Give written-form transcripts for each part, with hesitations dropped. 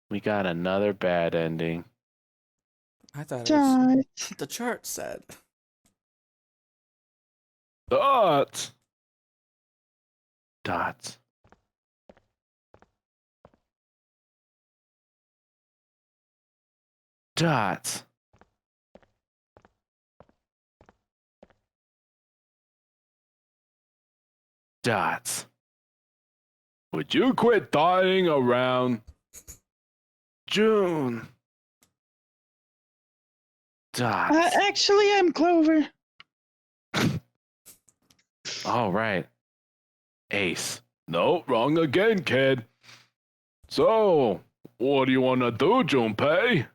We got another bad ending. I thought it was Dots. the chart said. Dots. Dots. Dots. Dots. Would you quit dying around June? Dots. Actually, I'm Clover. All right. Ace. No, wrong again, kid. So, what do you want to do, Junpei?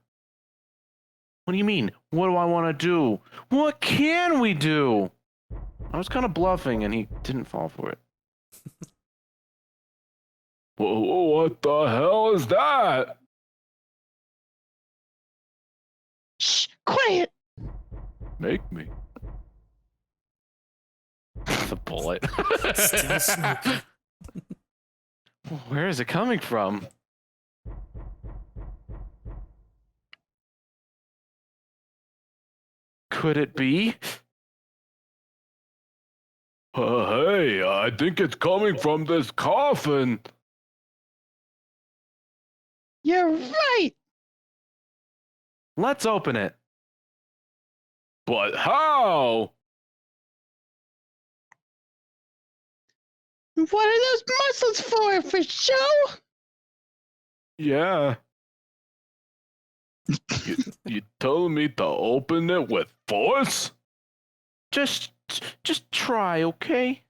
What do you mean? What do I want to do? What can we do? I was kind of bluffing and he didn't fall for it. What the hell is that? Shh, quiet. Make me. The bullet. Still smoking. Where is it coming from? Could it be? Hey, I think it's coming from this coffin. You're right. Let's open it. But how? What are those muscles for show? Yeah. You telling me to open it with force? Just try, okay?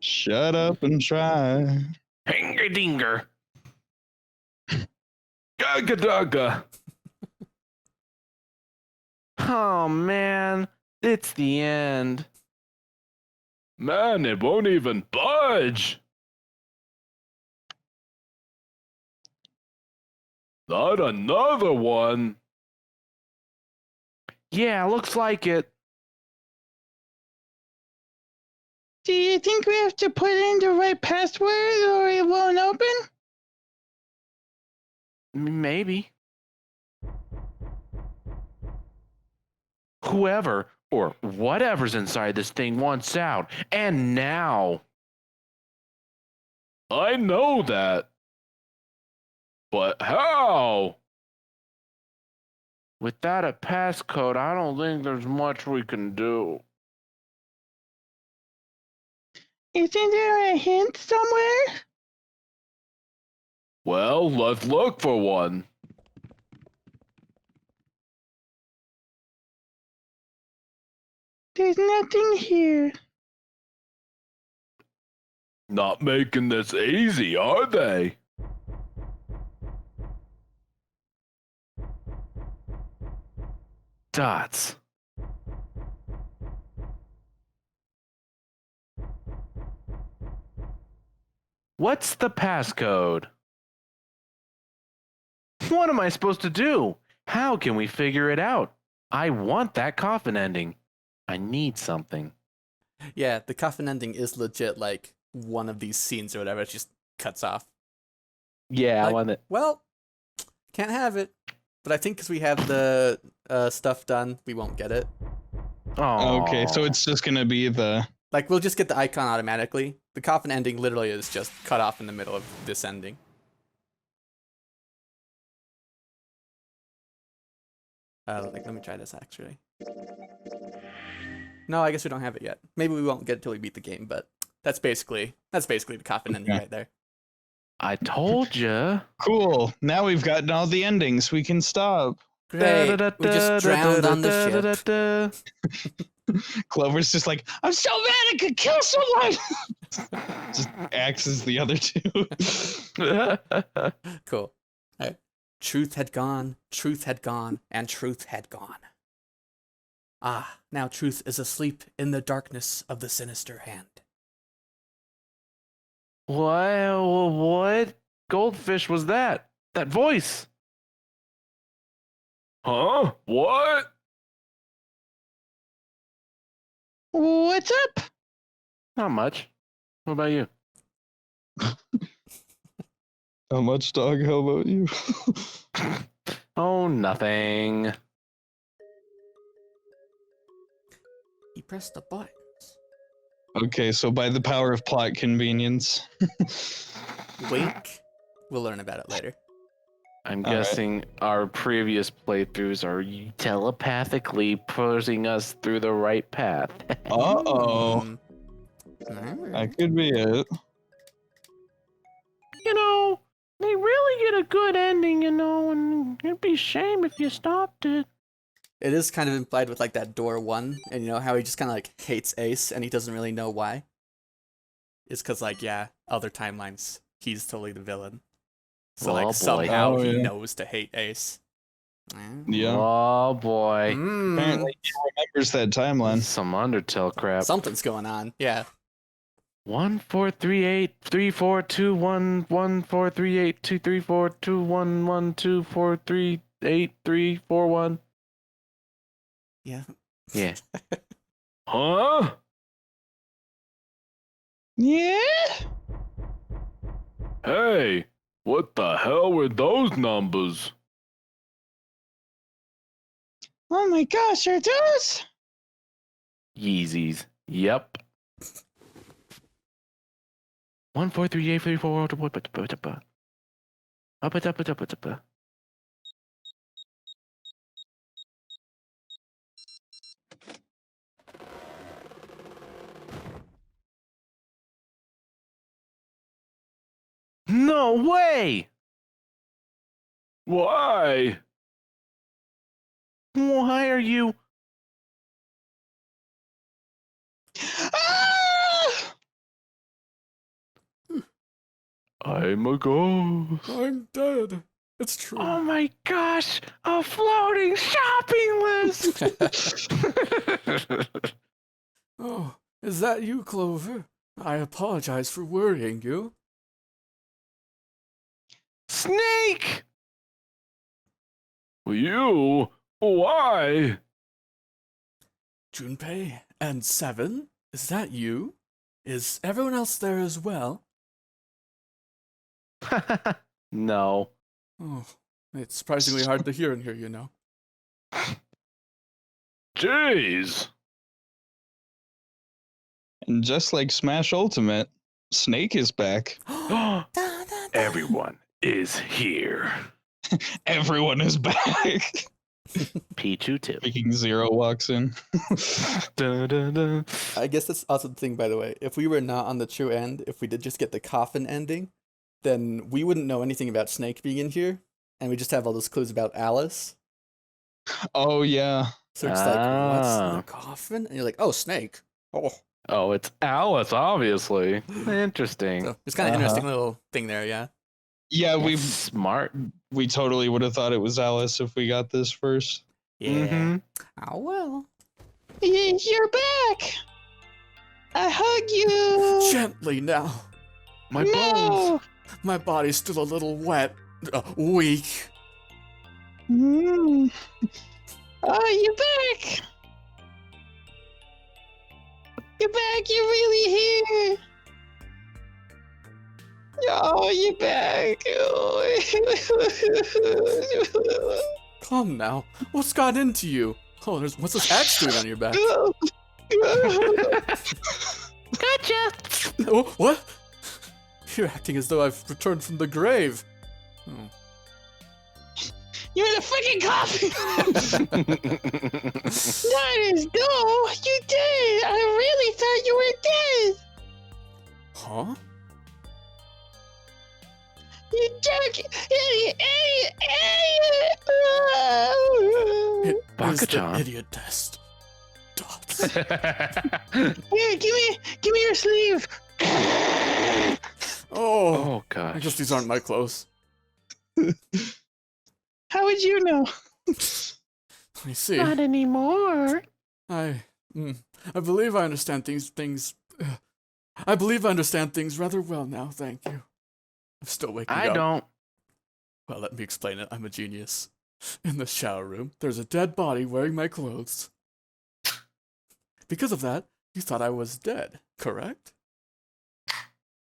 Shut up and try. Hinger dinger. Gaga daga. Oh man, it's the end. Man, it won't even budge. Not another one. Yeah, looks like it. Do you think we have to put in the right password or it won't open? Maybe. Whoever or whatever's inside this thing wants out. And now. I know that. But how? Without a passcode, I don't think there's much we can do. Isn't there a hint somewhere? Well, let's look for one. There's nothing here. Not making this easy, are they? Dots. What's the passcode? What am I supposed to do? How can we figure it out? I want that coffin ending. I need something. Yeah, the coffin ending is legit like one of these scenes or whatever. It just cuts off. Yeah, Like, I want it. Well, can't have it. But I think because we have the stuff done, we won't get it. Oh. Okay, so it's just gonna be the. Like, we'll just get the icon automatically. The coffin ending literally is just cut off in the middle of this ending. Let me try this actually. No, I guess we don't have it yet. Maybe we won't get it till we beat the game, but that's basically the coffin ending right there. I told you. Cool. Now we've gotten all the endings. We can stop. Great. We just drowned on the ship. Clover's just like, I'm so mad I could kill someone. Just axes the other two. Cool. All right. Truth had gone, and truth had gone. Ah, now truth is asleep in the darkness of the sinister hand. What goldfish was that? That voice? Huh? What? What's up? Not much. What about you? How much, dog? How about you? Oh, nothing. He pressed the button. Okay, so by the power of plot convenience. Wink. We'll learn about it later. I'm All right. guessing our previous playthroughs are telepathically putting us through the right path. Uh-oh. That could be it. You know, they really get a good ending, and it'd be a shame if you stopped it. It is kind of implied with like that door 1, and you know how he just kind of like hates Ace and he doesn't really know why. It's because like yeah, other timelines he's totally the villain. So Oh, like boy. somehow Oh, he yeah. knows to hate Ace. Yeah. Oh boy. Apparently he remembers that timeline. Some Undertale crap. Something's going on. Yeah. 1 4 3 8 3 4 2 1 1 4 3 8 2 3 4 2 1 1 2 4 3 8 3 4 1. Yeah. Yeah. Huh? Yeah? Hey, what the hell were those numbers? Oh my gosh, are those? Yeezys. Yep. 1 4 3 8 3 4 No way! Why? Why are you? Ah! I'm a ghost. I'm dead. It's true. Oh my gosh! A floating shopping list! Oh, is that you, Clover? I apologize for worrying you. Snake! You? Why? Junpei and Seven? Is that you? Is everyone else there as well? No. Oh, it's surprisingly hard to hear in here, you know. Jeez. And just like Smash Ultimate, Snake is back. Everyone is here. Everyone is back. P2 tip. Freaking Zero walks in. Dun, dun, dun. I guess that's also the thing, by the way. If we were not on the true end, if we did just get the Coffin Ending, then we wouldn't know anything about Snake being in here, and we just have all those clues about Alice. Oh, yeah. So it's like, what's in Ah. the coffin? And you're like, oh, Snake. Oh. Oh, it's Alice, obviously. Interesting. So it's kind of Uh-huh. interesting little thing there, yeah. Yeah, That's smart. we totally would have thought it was Alice if we got this first. Yeah. Mhm. Oh, well. You're back! I hug you! Gently now. My bones. No! My body's still a little wet. Weak. Mm. Oh, you're back! You're back, you're really here! Oh, you're back! Calm now. What's got into you? Oh, what's this axe doing on your back? Gotcha. Oh, what? You're acting as though I've returned from the grave. Oh. You're in a freaking coffin! Not as though you did! I really thought you were dead! Huh? You jerk! Idiot! It is the Baka-chan. idiot test. Dots. Here, give me your sleeve! Oh, Oh I gosh. guess these aren't my clothes. How would you know? I see. Not anymore. I believe I understand things. I believe I understand things rather well now. Thank you. I'm still waking I up. don't. Well, let me explain it. I'm a genius. In the shower room, there's a dead body wearing my clothes. Because of that, you thought I was dead, correct?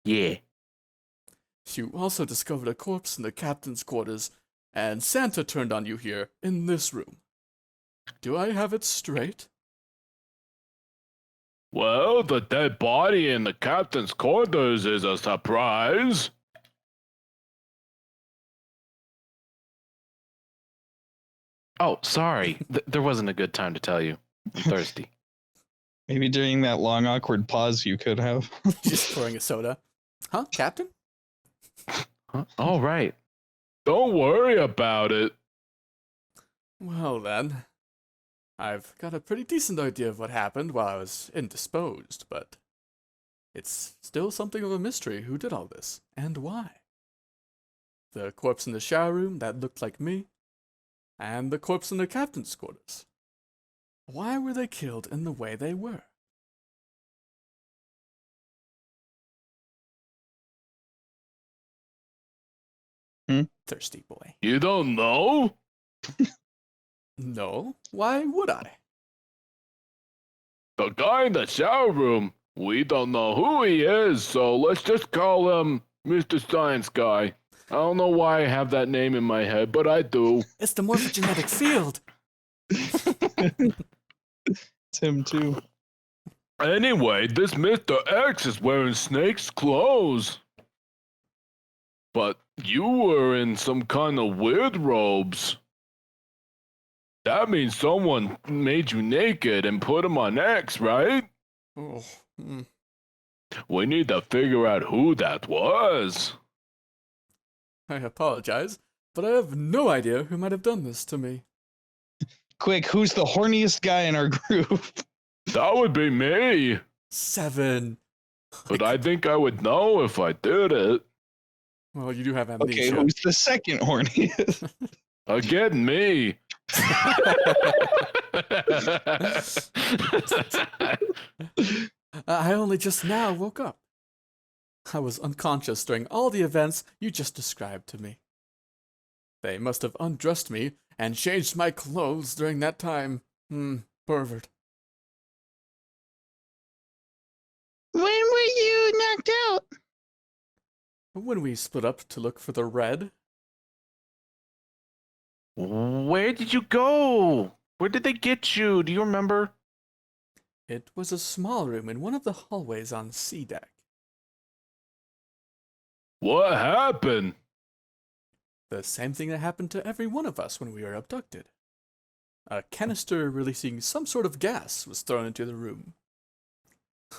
Yeah. You also discovered a corpse in the captain's quarters, and Santa turned on you here, in this room. Do I have it straight? Well, the dead body in the captain's quarters is a surprise. Oh, sorry. There wasn't a good time to tell you. I'm thirsty. Maybe during that long, awkward pause, you could have. Just pouring a soda. Huh, Captain? Huh? All right. Don't worry about it. Well then, I've got a pretty decent idea of what happened while I was indisposed, but it's still something of a mystery who did all this, and why. The corpse in the shower room that looked like me, and the corpse in the captain's quarters. Why were they killed in the way they were? Thirsty boy. You don't know? No, why would I? The guy in the shower room. We don't know who he is, so let's just call him Mr. Science Guy. I don't know why I have that name in my head, but I do. It's the morphogenetic field. It's him too. Anyway, this Mr. X is wearing Snake's clothes. But you were in some kind of weird robes. That means someone made you naked and put him on X, right? Oh, We need to figure out who that was. I apologize, but I have no idea who might have done this to me. Quick, who's the horniest guy in our group? That would be me. 7. But I think I would know if I did it. Well, you do have Okay, amnesia. who's the second horniest? Again, me. I only just now woke up. I was unconscious during all the events you just described to me. They must have undressed me and changed my clothes during that time. Pervert. When were you knocked out? When we split up to look for the red, Where did you go? Where did they get you? Do you remember? it was a small room in one of the hallways on C deck. What happened? The same thing that happened to every one of us when we were abducted. A canister releasing some sort of gas was thrown into the room.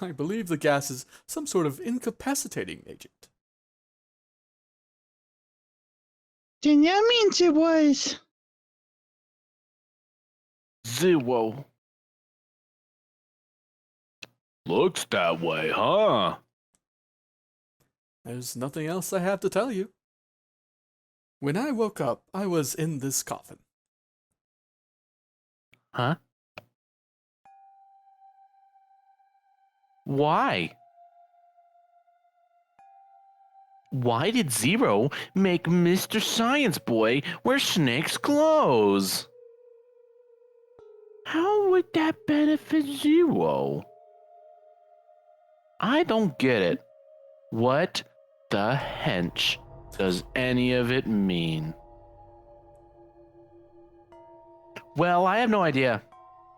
I believe the gas is some sort of incapacitating agent. Then that means it was. 0. Looks that way, huh? There's nothing else I have to tell you. When I woke up, I was in this coffin. Huh? Why? Why did 0 make Mr. Science Boy wear Snake's clothes? How would that benefit 0? I don't get it. What the hench does any of it mean? Well, I have no idea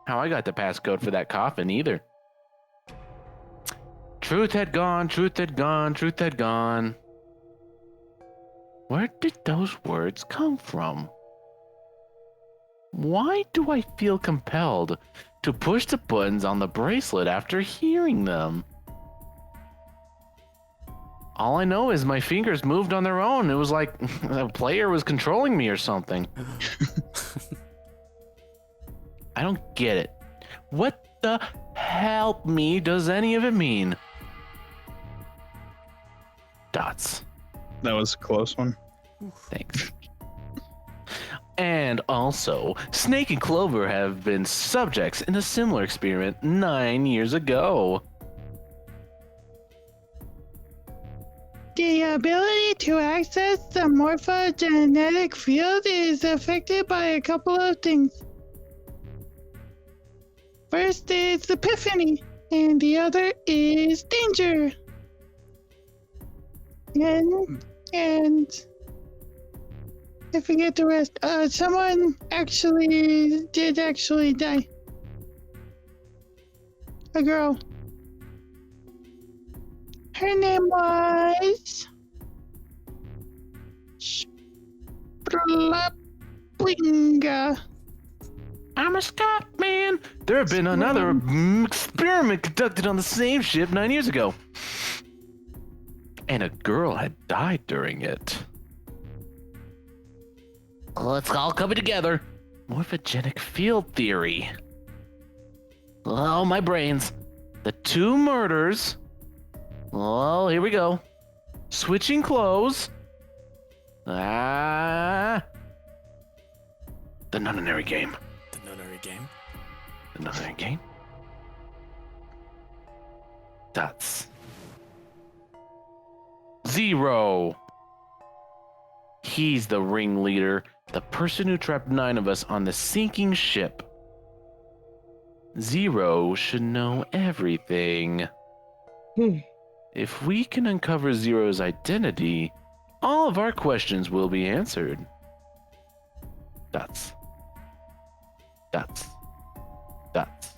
how I got the passcode for that coffin either. Truth had gone, truth had gone, truth had gone. Where did those words come from? Why do I feel compelled to push the buttons on the bracelet after hearing them? All I know is my fingers moved on their own. It was like a player was controlling me or something. I don't get it. What the help me does any of it mean? Dots. That was a close one. Thanks. And also, Snake and Clover have been subjects in a similar experiment 9 years ago. The ability to access the morphogenetic field is affected by a couple of things. First is epiphany, and the other is danger. And And I forget the rest. Someone did actually die. A girl. Her name was Splaplinga. I'm a Scott, man. There have been another experiment conducted on the same ship 9 years ago. And a girl had died during it. Let's all coming together. Morphogenic field theory. Oh, my brains. The two murders. Oh, here we go. Switching clothes. The nunnery game. The nunnery game. The nunnery game. Dots. 0. He's the ringleader, the person who trapped 9 of us on the sinking ship. 0 should know everything. If we can uncover 0's identity, all of our questions will be answered. Dots. Dots. Dots.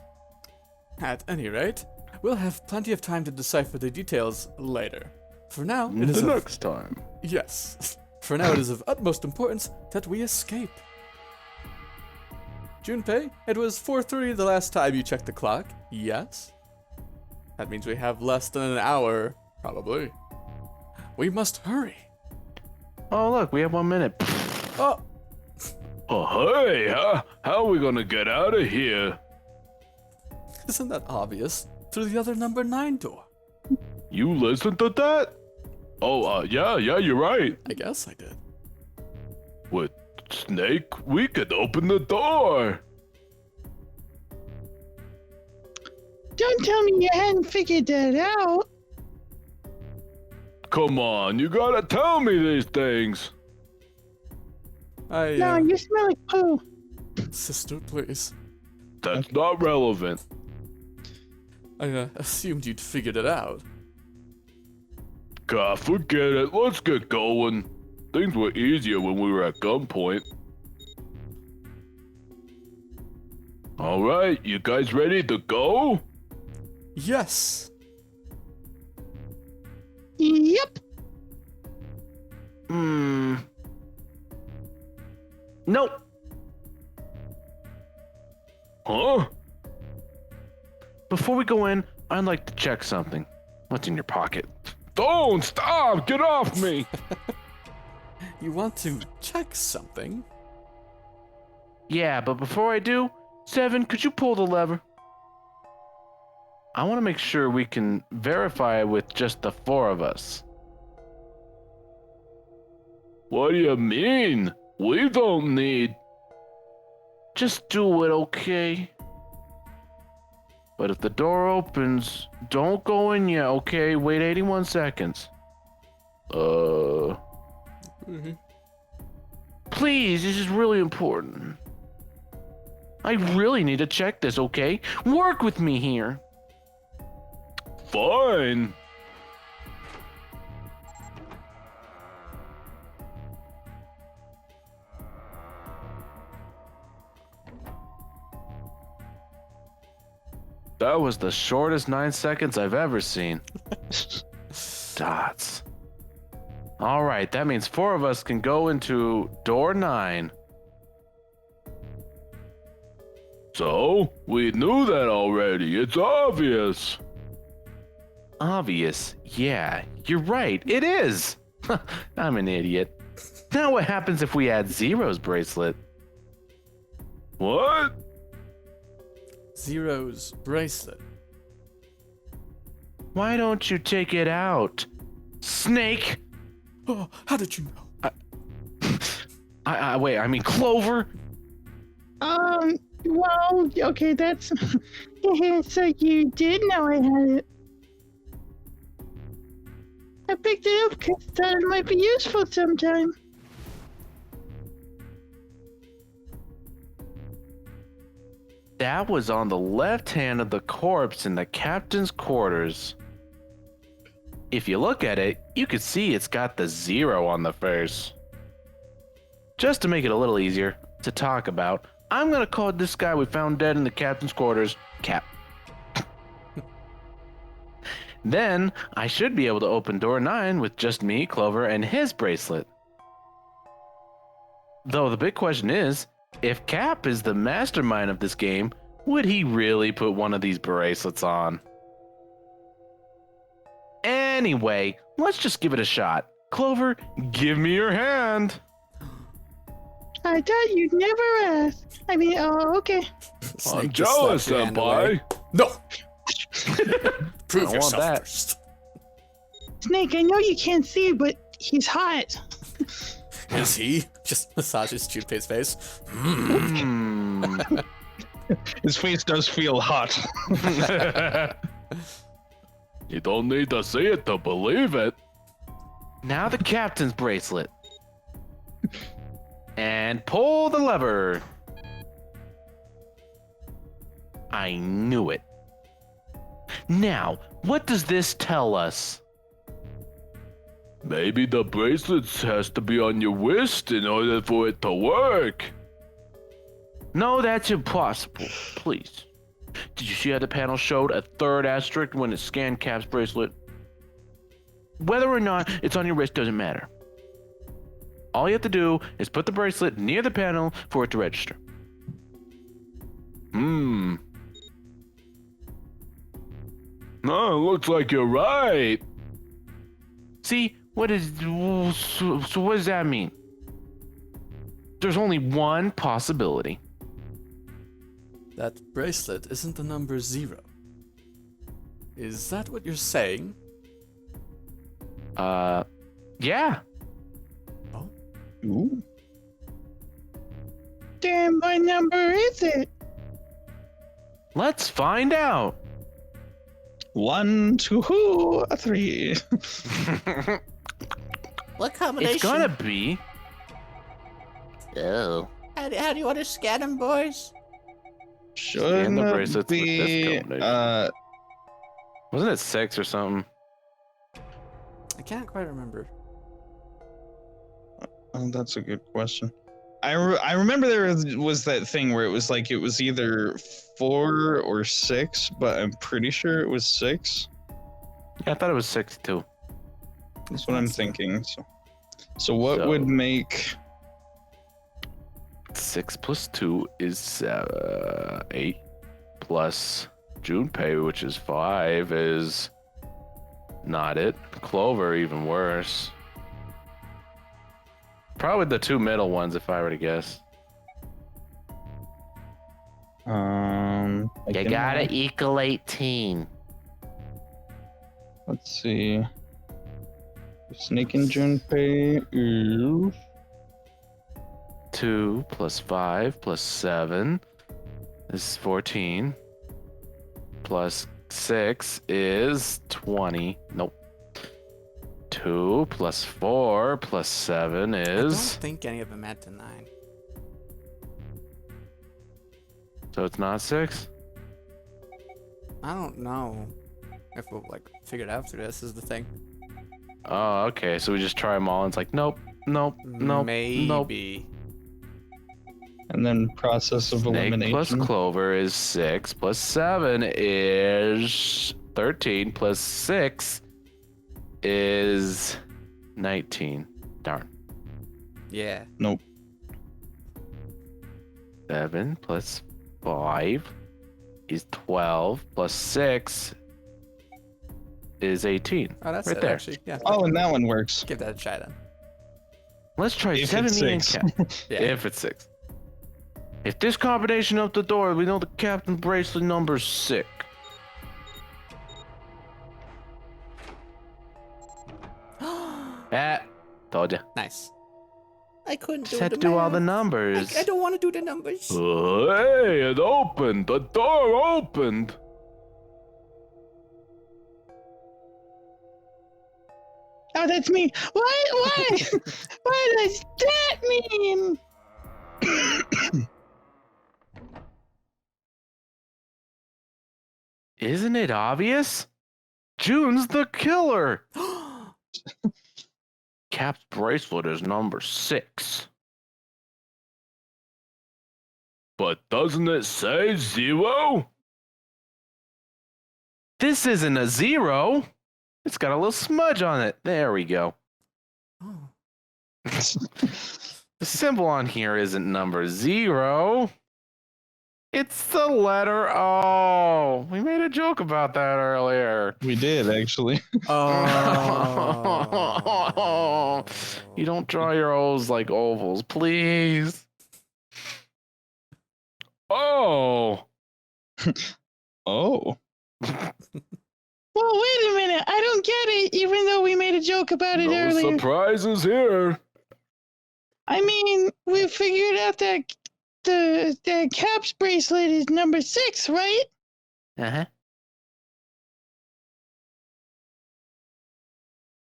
At any rate, we'll have plenty of time to decipher the details later. For now, it is next time. Yes. For now, it is of utmost importance that we escape. Junpei, it was 4:30 the last time you checked the clock, yes? That means we have less than an hour, probably. We must hurry. Oh, look, we have 1 minute. Oh, Oh, hey, how are we gonna get out of here? isn't that obvious? Through the other number 9 door. You listened to that? Oh, yeah, you're right. I guess I did. With Snake, we could open the door. Don't tell me you hadn't figured that out. Come on, you gotta tell me these things. No, you smell like poo. Sister, please. That's not relevant. I assumed you'd figured it out. God, forget it. Let's get going. Things were easier when we were at gunpoint. All right, you guys ready to go? Yes. Yep. Nope. Huh? Before we go in, I'd like to check something. What's in your pocket? Don't stop! Get off me! You want to check something? Yeah, but before I do, Seven, could you pull the lever? I want to make sure we can verify with just the 4 of us. What do you mean? We don't need... Just do it, okay? But if the door opens, don't go in yet, okay? Wait 81 seconds. Please, this is really important. I really need to check this, okay? Work with me here. Fine. That was the shortest 9 seconds I've ever seen. Dots. All right, that means 4 of us can go into door 9. So, we knew that already. It's obvious. Obvious? Yeah, you're right. It is. I'm an idiot. Now what happens if we add Zero's bracelet? What? Zero's bracelet. Why don't you take it out? Snake! Oh, how did you know? Wait, I mean Clover? Well, okay, that's... So you did know I had it. I picked it up because I thought it might be useful sometime. That was on the left hand of the corpse in the captain's quarters. If you look at it, you can see it's got the 0 on the face. Just to make it a little easier to talk about, I'm gonna call this guy we found dead in the captain's quarters, Cap. Then, I should be able to open door 9 with just me, Clover, and his bracelet. Though the big question is, if Cap is the mastermind of this game, would he really put one of these bracelets on? Anyway, let's just give it a shot. Clover, give me your hand. I thought you'd never ask. I mean, oh, okay. Snake I'm just jealous, slapped your hand away. senpai. No. Prove I want yourself that. first. Snake, I know you can't see, but he's hot. Is he? Just massages Junpei's face. His face does feel hot. You don't need to see it to believe it. Now the captain's bracelet. And pull the lever. I knew it. Now, what does this tell us? Maybe the bracelet has to be on your wrist in order for it to work. No, that's impossible. Please. Did you see how the panel showed a third asterisk when it scanned Cap's bracelet? Whether or not it's on your wrist doesn't matter. All you have to do is put the bracelet near the panel for it to register. No, looks like you're right. See, so what does that mean? There's only one possibility. That bracelet isn't the number 0. Is that what you're saying? Yeah. Ooh. Then what number is it? Let's find out. 1, 2, 3. What combination? It's gonna be. Oh. How do you want to scan them, boys? Shouldn't the it bracelets with this be, combination. Wasn't it 6 or something? I can't quite remember. oh, that's a good question. I remember there was that thing where it was like it was either 4 or 6, but I'm pretty sure it was 6. Yeah, I thought it was 6 too. That's what I'm thinking. So what would make 6 plus 2 is 8 plus Junpei, which is 5, is not it. Clover, even worse. Probably the 2 middle ones, if I were to guess. I You can- gotta equal 18. Let's see. Snake and Junpei is 2 plus 5 plus 7 is 14. Plus 6 is 20. Nope. 2 plus 4 plus 7 I don't is... think any of them add to 9. So it's not 6? I don't know if we'll figure it out through this is the thing. Oh, okay. So we just try them all and it's like, nope, nope, nope, Maybe. nope. and then process of Snake elimination. plus Clover is 6 plus 7 is 13 plus 6 is 19. Darn. Yeah. Nope. 7 plus 5 is 12 plus 6 is 18. Oh, that's Right it, there. actually. Yeah. Oh, and that one works. Give that a try then. Let's try If 70 it's and 6. Cap. Yeah. If it's 6. If this combination up the door, we know the captain bracelet number's 6. Ah, told ya. Nice. I couldn't Just do had the to do all the math. numbers. I don't want to do the numbers. Hey, it opened. The door opened. Oh, that's me. What? What does that mean? Isn't it obvious? June's the killer. Cap's bracelet is number 6. But doesn't it say 0? This isn't a 0. It's got a little smudge on it. There we go. Oh. The symbol on here isn't number 0. It's the letter O. We made a joke about that earlier. We did, actually. Oh. You don't draw your O's like ovals, please. Oh. Oh. Well, wait a minute. I don't get it, even though we made a joke about it No earlier. surprises here. I mean, we figured out that the Cap's bracelet is number 6, right? Uh-huh.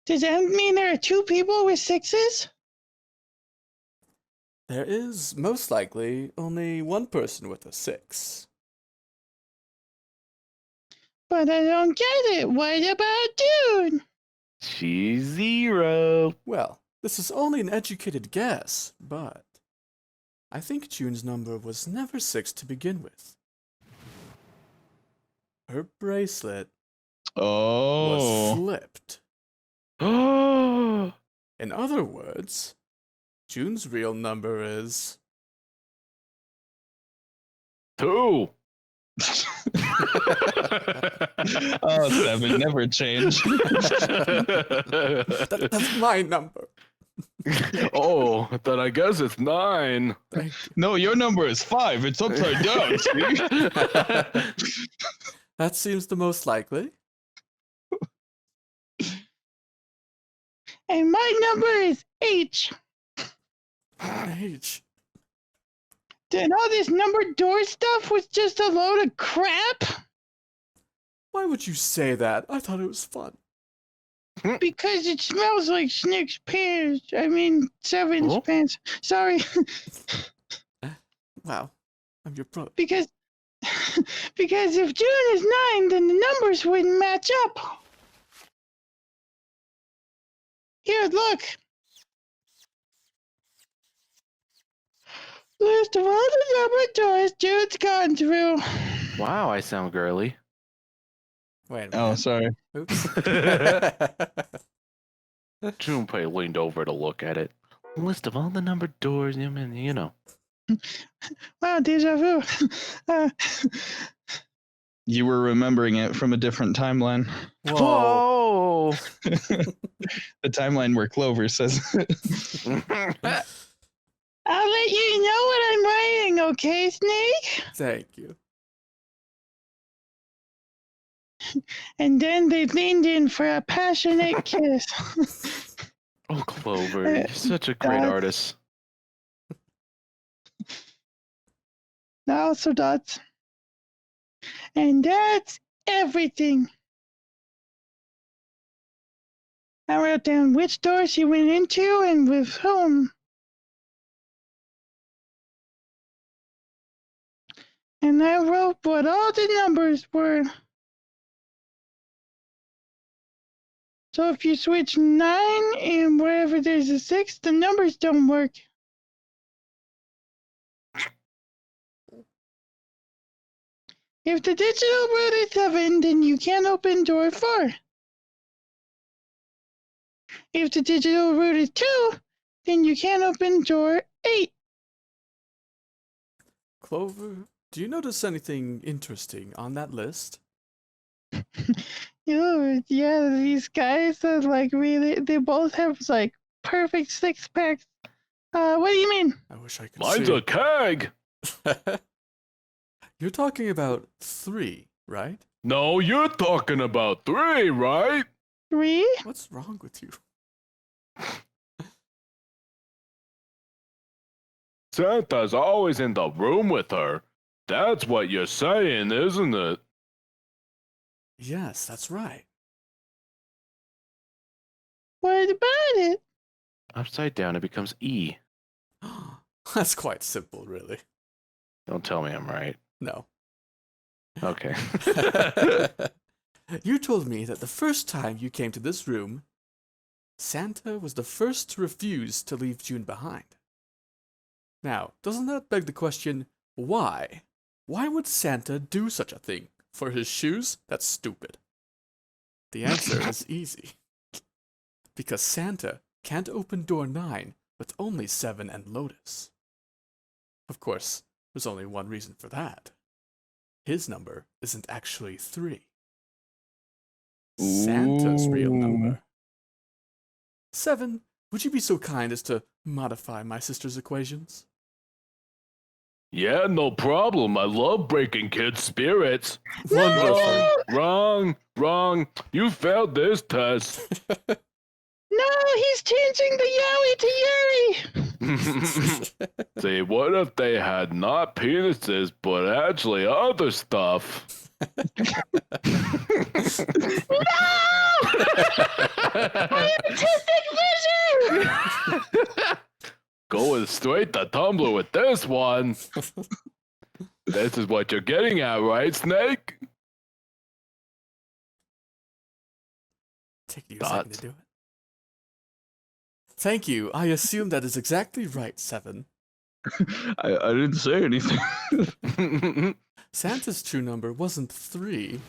Does that mean there are 2 people with 6s? There is most likely only one person with a 6. But I don't get it. What about Dune? She's 0. Well, this is only an educated guess, but I think June's number was never 6 to begin with. Her bracelet was Oh. flipped. Oh. In other words, June's real number is 2. Oh, 7 never change. That's my number. Oh, then I guess it's 9. Thank No, your number is 5. It's upside down. See? you. That seems the most likely. And my number is H. H. Then all this numbered door stuff was just a load of crap? Why would you say that? I thought it was fun. Because it smells like Snick's pants. I mean, Seven's Oh? pants. Sorry. Wow, I'm your brother. because if June is 9, then the numbers wouldn't match up. Here, look. List of all the numbered doors June's gone through. Wow, I sound girly. Wait a Oh, minute. sorry. Oops. Junpei leaned over to look at it. List of all the numbered doors, you know. Wow, deja vu. You were remembering it from a different timeline. Whoa. Whoa! The timeline where Clover says. I'll let you know what I'm writing, okay, Snake? Thank you. And then they leaned in for a passionate kiss. Oh, Clover, you're such a great Dots. artist. Also dots. And that's everything. I wrote down which door she went into and with whom. And I wrote what all the numbers were. So if you switch 9 and wherever there's a 6, the numbers don't work. If the digital root is 7, then you can't open door 4. If the digital root is 2, then you can't open door 8. Clover, do you notice anything interesting on that list? Oh, yeah, these guys are like really, they both have like perfect 6-packs. What do you mean? I wish I could Mine's see. a keg. You're talking about 3, right? No, you're talking about 3, right? 3? What's wrong with you? Santa's always in the room with her. That's what you're saying, isn't it? Yes, that's right. What about it? Upside down, it becomes E. That's quite simple, really. Don't tell me I'm right. No. Okay. You told me that the first time you came to this room, Santa was the first to refuse to leave June behind. Now, doesn't that beg the question, why? Why would Santa do such a thing? For his shoes? That's stupid. The answer is easy. Because Santa can't open door 9 with only 7 and Lotus. Of course, there's only one reason for that. His number isn't actually 3. Santa's real number. 7, would you be so kind as to modify my sister's equations? Yeah, no problem. I love breaking kids' spirits. Wonderful. Wrong. You failed this test. No, he's changing the Yowie to Yuri. See, what if they had not penises, but actually other stuff? Going straight to Tumblr with this one. This is what you're getting at, right, Snake? Take you a second to do it. Thank you. I assume that is exactly right, 7. I didn't say anything. Santa's true number wasn't 3.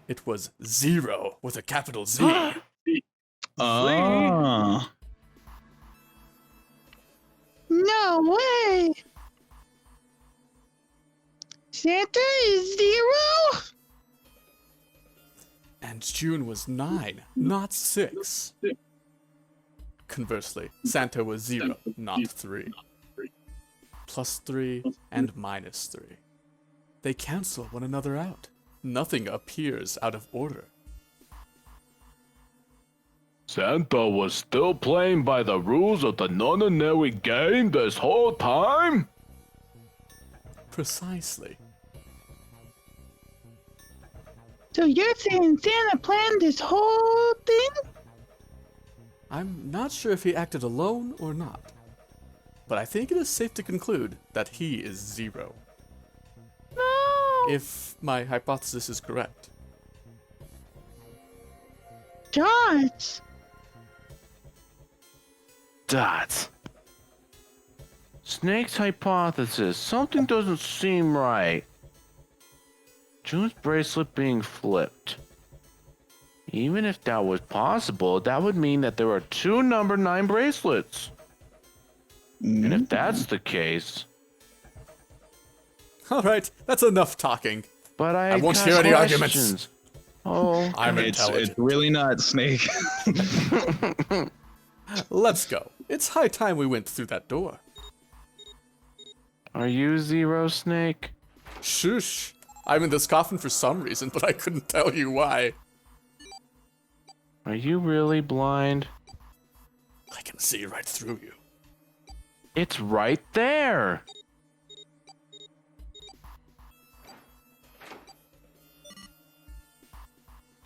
It was 0 with a capital Z. Ah. No way. Santa is 0? And June was 9, not 6. Conversely, Santa was 0, not 3. Plus 3 and minus 3. They cancel one another out. Nothing appears out of order. Santa was still playing by the rules of the nonary game this whole time? Precisely. So you're saying Santa planned this whole thing? I'm not sure if he acted alone or not, but I think it is safe to conclude that he is 0. No. If my hypothesis is correct. Dots. Dots. Snake's hypothesis. Something doesn't seem right. June's bracelet being flipped. Even if that was possible, that would mean that there are 2 number 9 bracelets. And if that's the case... Alright, that's enough talking. But I won't got hear any arguments. questions. Oh, I'm It's intelligent. really not Snake. Let's go. It's high time we went through that door. are you 0, Snake? Shush. I'm in this coffin for some reason, but I couldn't tell you why. Are you really blind? I can see right through you. It's right there.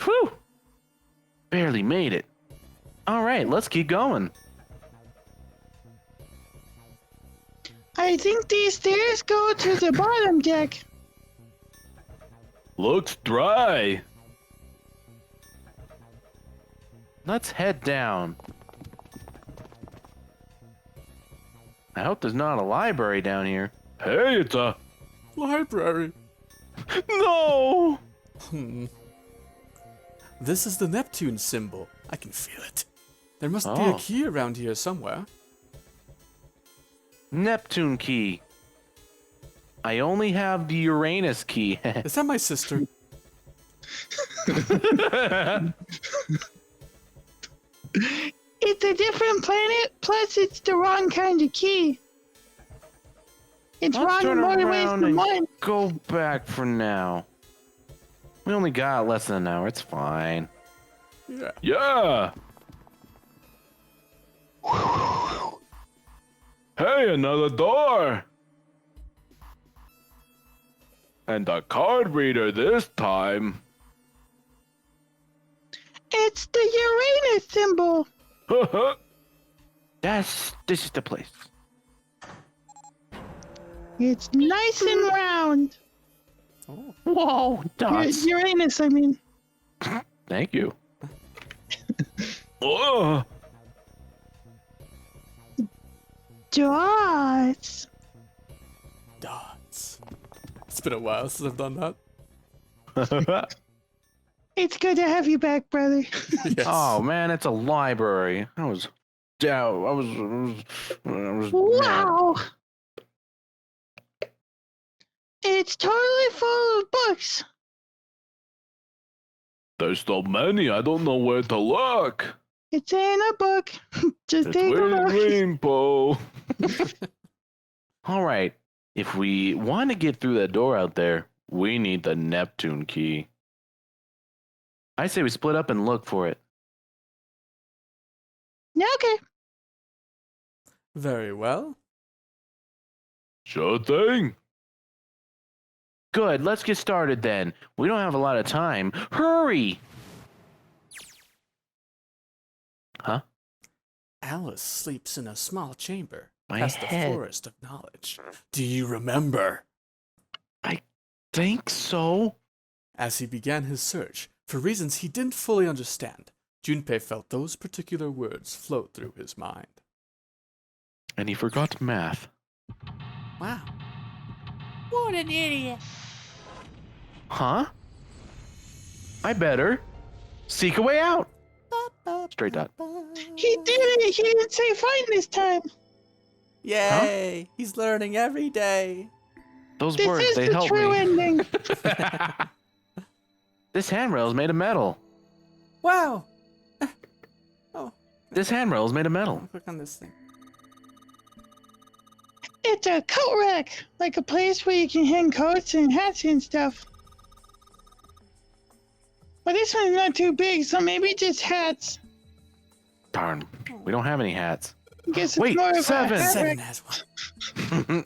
Whew! Barely made it. All right, let's keep going. I think these stairs go to the bottom deck. Looks dry. Let's head down. I hope there's not a library down here. Hey, it's a... Library. No! This is the Neptune symbol. I can feel it. There must be a Oh. key around here somewhere. Neptune key. I only have the Uranus key. Is that my sister? It's a different planet, plus it's the wrong kind of key. It's Let's wrong turn in more ways around than and one. go back for now. We only got less than an hour. It's fine. Yeah. Yeah. Hey, another door. And a card reader this time. It's the Uranus symbol. This is the place. It's nice and round. Oh. Whoa, dots. Uranus, I mean. Thank you. Oh, Dots. Dots. It's been a while since I've done that. It's good to have you back, brother. Yes. Oh man, it's a library. I was mad. Wow. It's totally full of books. There's so many, I don't know where to look. It's in a book. Just It's take a with look. rainbow. All right, if we want to get through that door out there, we need the Neptune key. I say we split up and look for it. Yeah, okay. Very well. Sure thing. Good, let's get started then. We don't have a lot of time. Hurry! Huh? Alice sleeps in a small chamber My past the head. forest of knowledge. Do you remember? Think so? As he began his search, for reasons he didn't fully understand, Junpei felt those particular words float through his mind. And he forgot math. Wow. What an idiot. Huh? I better seek a way out. Straight dot. He did it. He didn't say fine this time. Yay! He's learning every day. Those This words, is they the help true me. ending. This handrail is made of metal. Wow! This handrail is made of metal. Click on this thing. It's a coat rack, like a place where you can hang coats and hats and stuff. But this one's not too big, so maybe just hats. Darn, we don't have any hats. I guess it's Wait, more of a 7. hat Seven rack. has one.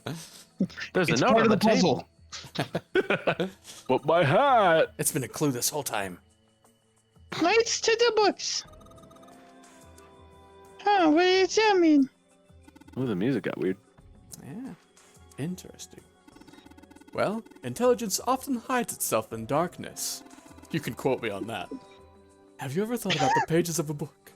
There's It's a note part on of the puzzle. table. But my hat. It's been a clue this whole time. Lights to the books. Huh, what does that mean? Ooh, the music got weird. Yeah, interesting. Well, intelligence often hides itself in darkness. You can quote me on that. Have you ever thought about the pages of a book?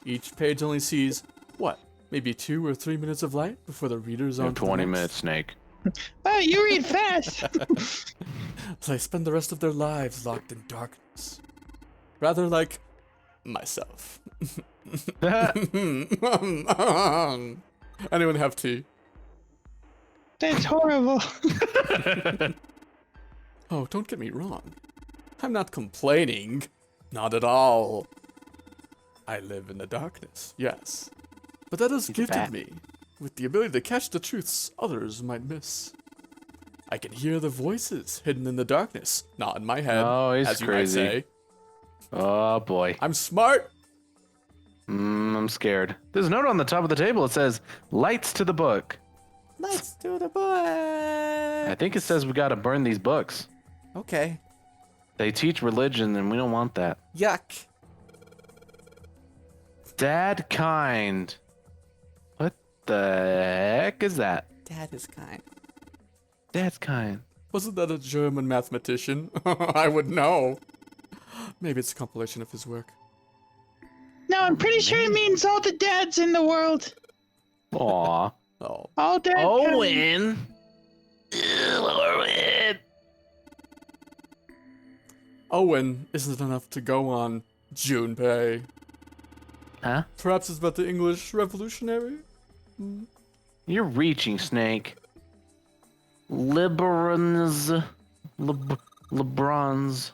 Each page only sees, what, maybe 2 or 3 minutes of light before the reader's You on have to the 20 next? minutes, Snake. Oh, you read fast. They spend the rest of their lives locked in darkness. Rather like myself. Anyone have tea? That's horrible. Oh, don't get me wrong. I'm not complaining. Not at all. I live in the darkness, yes. But that has He's a gifted bat. me with the ability to catch the truths others might miss. I can hear the voices hidden in the darkness, not in my head, Oh, he's as you crazy. might say. Oh, boy. I'm smart. I'm scared. There's a note on the top of the table. It says, lights to the book. Let's do the book. I think it says we gotta burn these books. Okay. They teach religion, and we don't want that. Yuck. Dad kind. What the heck is that? Dad is kind. Dad's kind. Wasn't that a German mathematician? I would know. Maybe it's a compilation of his work. No, I'm pretty sure it means all the dads in the world. Aw. Oh. All dad. Owen. Owen. Owen isn't enough to go on Junpei. Huh? Perhaps it's about the English Revolutionary? You're reaching, Snake. Liberans. Lebrons.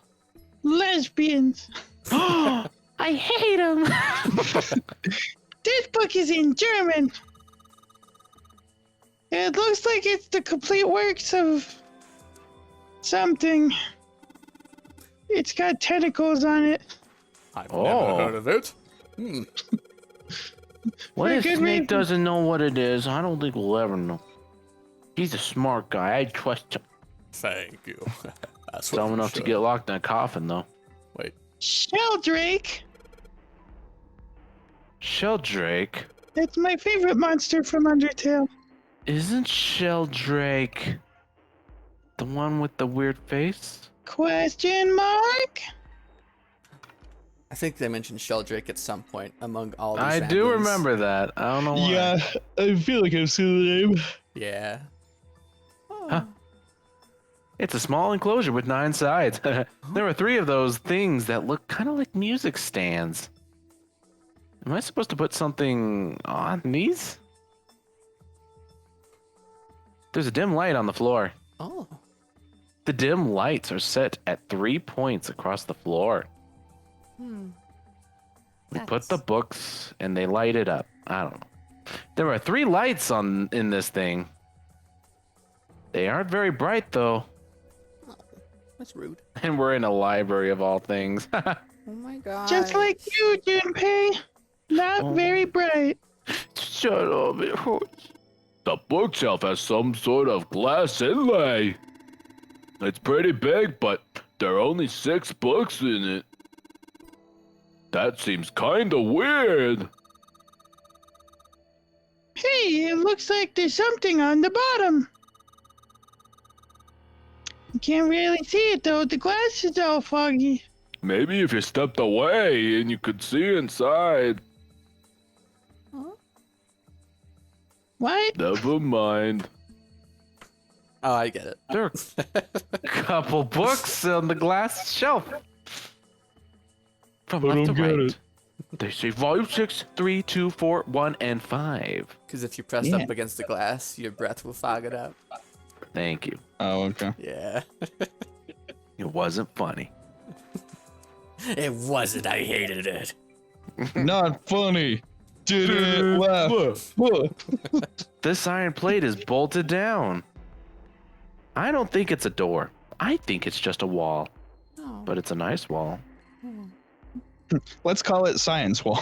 Lesbians. I hate him. This book is in German. It looks like it's the complete works of something. It's got tentacles on it. I've Oh. never heard of it. What For if good Snake reason. doesn't know what it is? I don't think we'll ever know. He's a smart guy. I trust him. Thank you. That's what Dumb you enough to should. get locked in a coffin, though. Wait. Sheldrake. Sheldrake? That's my favorite monster from Undertale. Isn't Sheldrake the one with the weird face? Question mark? I think they mentioned Sheldrake at some point among all these I do ramblings. remember that. I don't know why. Yeah, I feel like I've seen the name. Yeah. Huh. It's a small enclosure with 9 sides. There are 3 of those things that look kind of like music stands. Am I supposed to put something on these? There's a dim light on the floor. Oh. The dim lights are set at 3 points across the floor. Hmm. We put the books and they light it up. I don't know. There are 3 lights in this thing. They aren't very bright though. That's rude. And we're in a library of all things. Oh my god. Just like you, Junpei. Not Oh. very bright. Shut up, it hurts. The bookshelf has some sort of glass inlay. It's pretty big, but there are only 6 books in it. That seems kinda weird. Hey, it looks like there's something on the bottom. You can't really see it though. The glass is all foggy. Maybe if you stepped away and you could see inside. What? Never mind. Oh, I get it. There are a couple books on the glass shelf. From left to right. They say volume 6, 3, 2, 4, 1, and 5. Because if you press Yeah. up against the glass, your breath will fog it up. Thank you. Oh, okay. Yeah. It wasn't funny. It wasn't. I hated it. Not funny. Did it laugh? This iron plate is bolted down. I don't think it's a door. I think it's just a wall. Oh. But it's a nice wall. Let's call it Science Wall.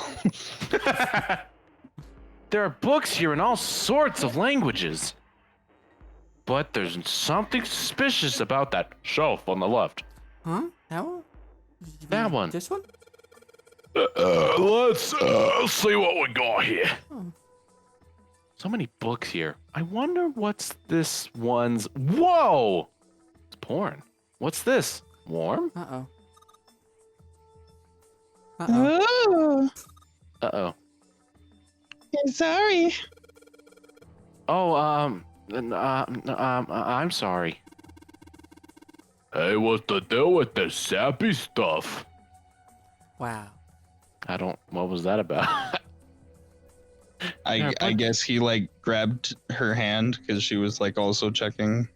There are books here in all sorts of languages. But there's something suspicious about that shelf on the left. Huh? That one? That one. This one? Let's see what we got here. Oh. So many books here. I wonder what's this one's. Whoa! It's porn. What's this? Warm? Uh-oh. Uh-oh. Oh, Uh-oh. yeah, sorry. Oh, I'm sorry. Hey, what's the deal with this sappy stuff? Wow. What was that about? Yeah, I but- guess he like grabbed her hand because she was like also checking,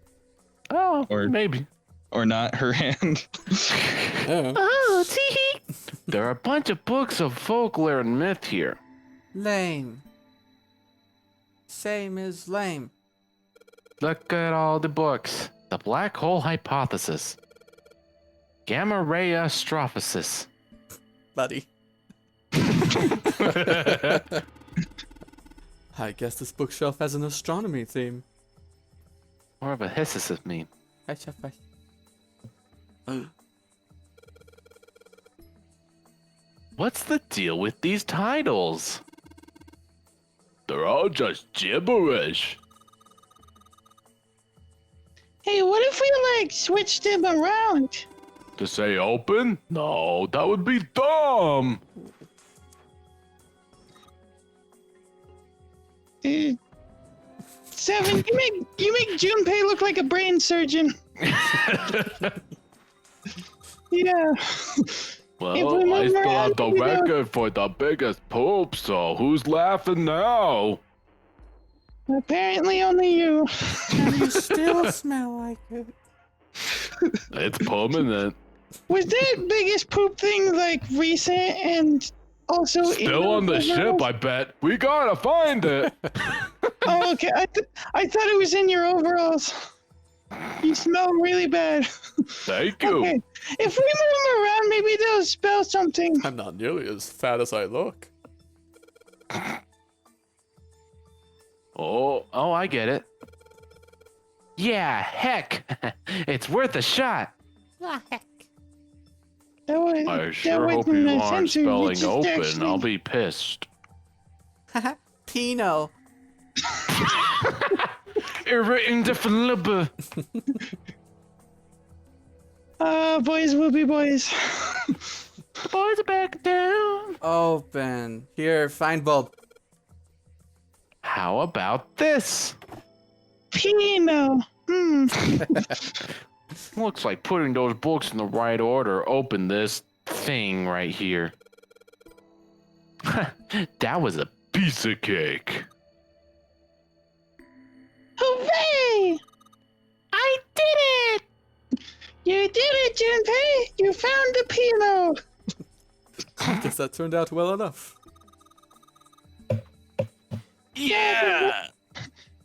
Oh, Or- maybe. or not her hand. Oh. Oh, tee. There are a bunch of books of folklore and myth here. Lame. Same as lame. Look at all the books. The Black Hole Hypothesis. Gamma Ray Astrophysis. Buddy. I guess this bookshelf has an astronomy theme. More of a hyssis meme. Hi, Chef. Hi. What's the deal with these titles? They're all just gibberish. Hey, what if we like switched them around? To say open? No, that would be dumb. Seven, you make Junpei look like a brain surgeon. Yeah. Well, If we I move still around, have the we don't- record for the biggest poop, so who's laughing now? Apparently only you. You still smell like it. It's permanent. Was that biggest poop thing like recent and also in Still on the those ship, overalls? I bet. We gotta find it. Oh, okay. I thought it was in your overalls. You smell really bad. Thank you. Okay. If we move them around, maybe they'll spell something. I'm not nearly as fat as I look. Oh, I get it. Yeah, heck. It's worth a shot. Ah, heck. That was, I that sure hope wasn't you a aren't censor, spelling it's just open. actually- I'll be pissed. Pino. Indefinible. Boys will be boys. The boys are back down. Open. Here, find bulb. How about this? Pino. Looks like putting those books in the right order opened this thing right here. That was a piece of cake. Hooray! I did it! You did it, Junpei! You found the Pino! I guess that turned out well enough. Yeah!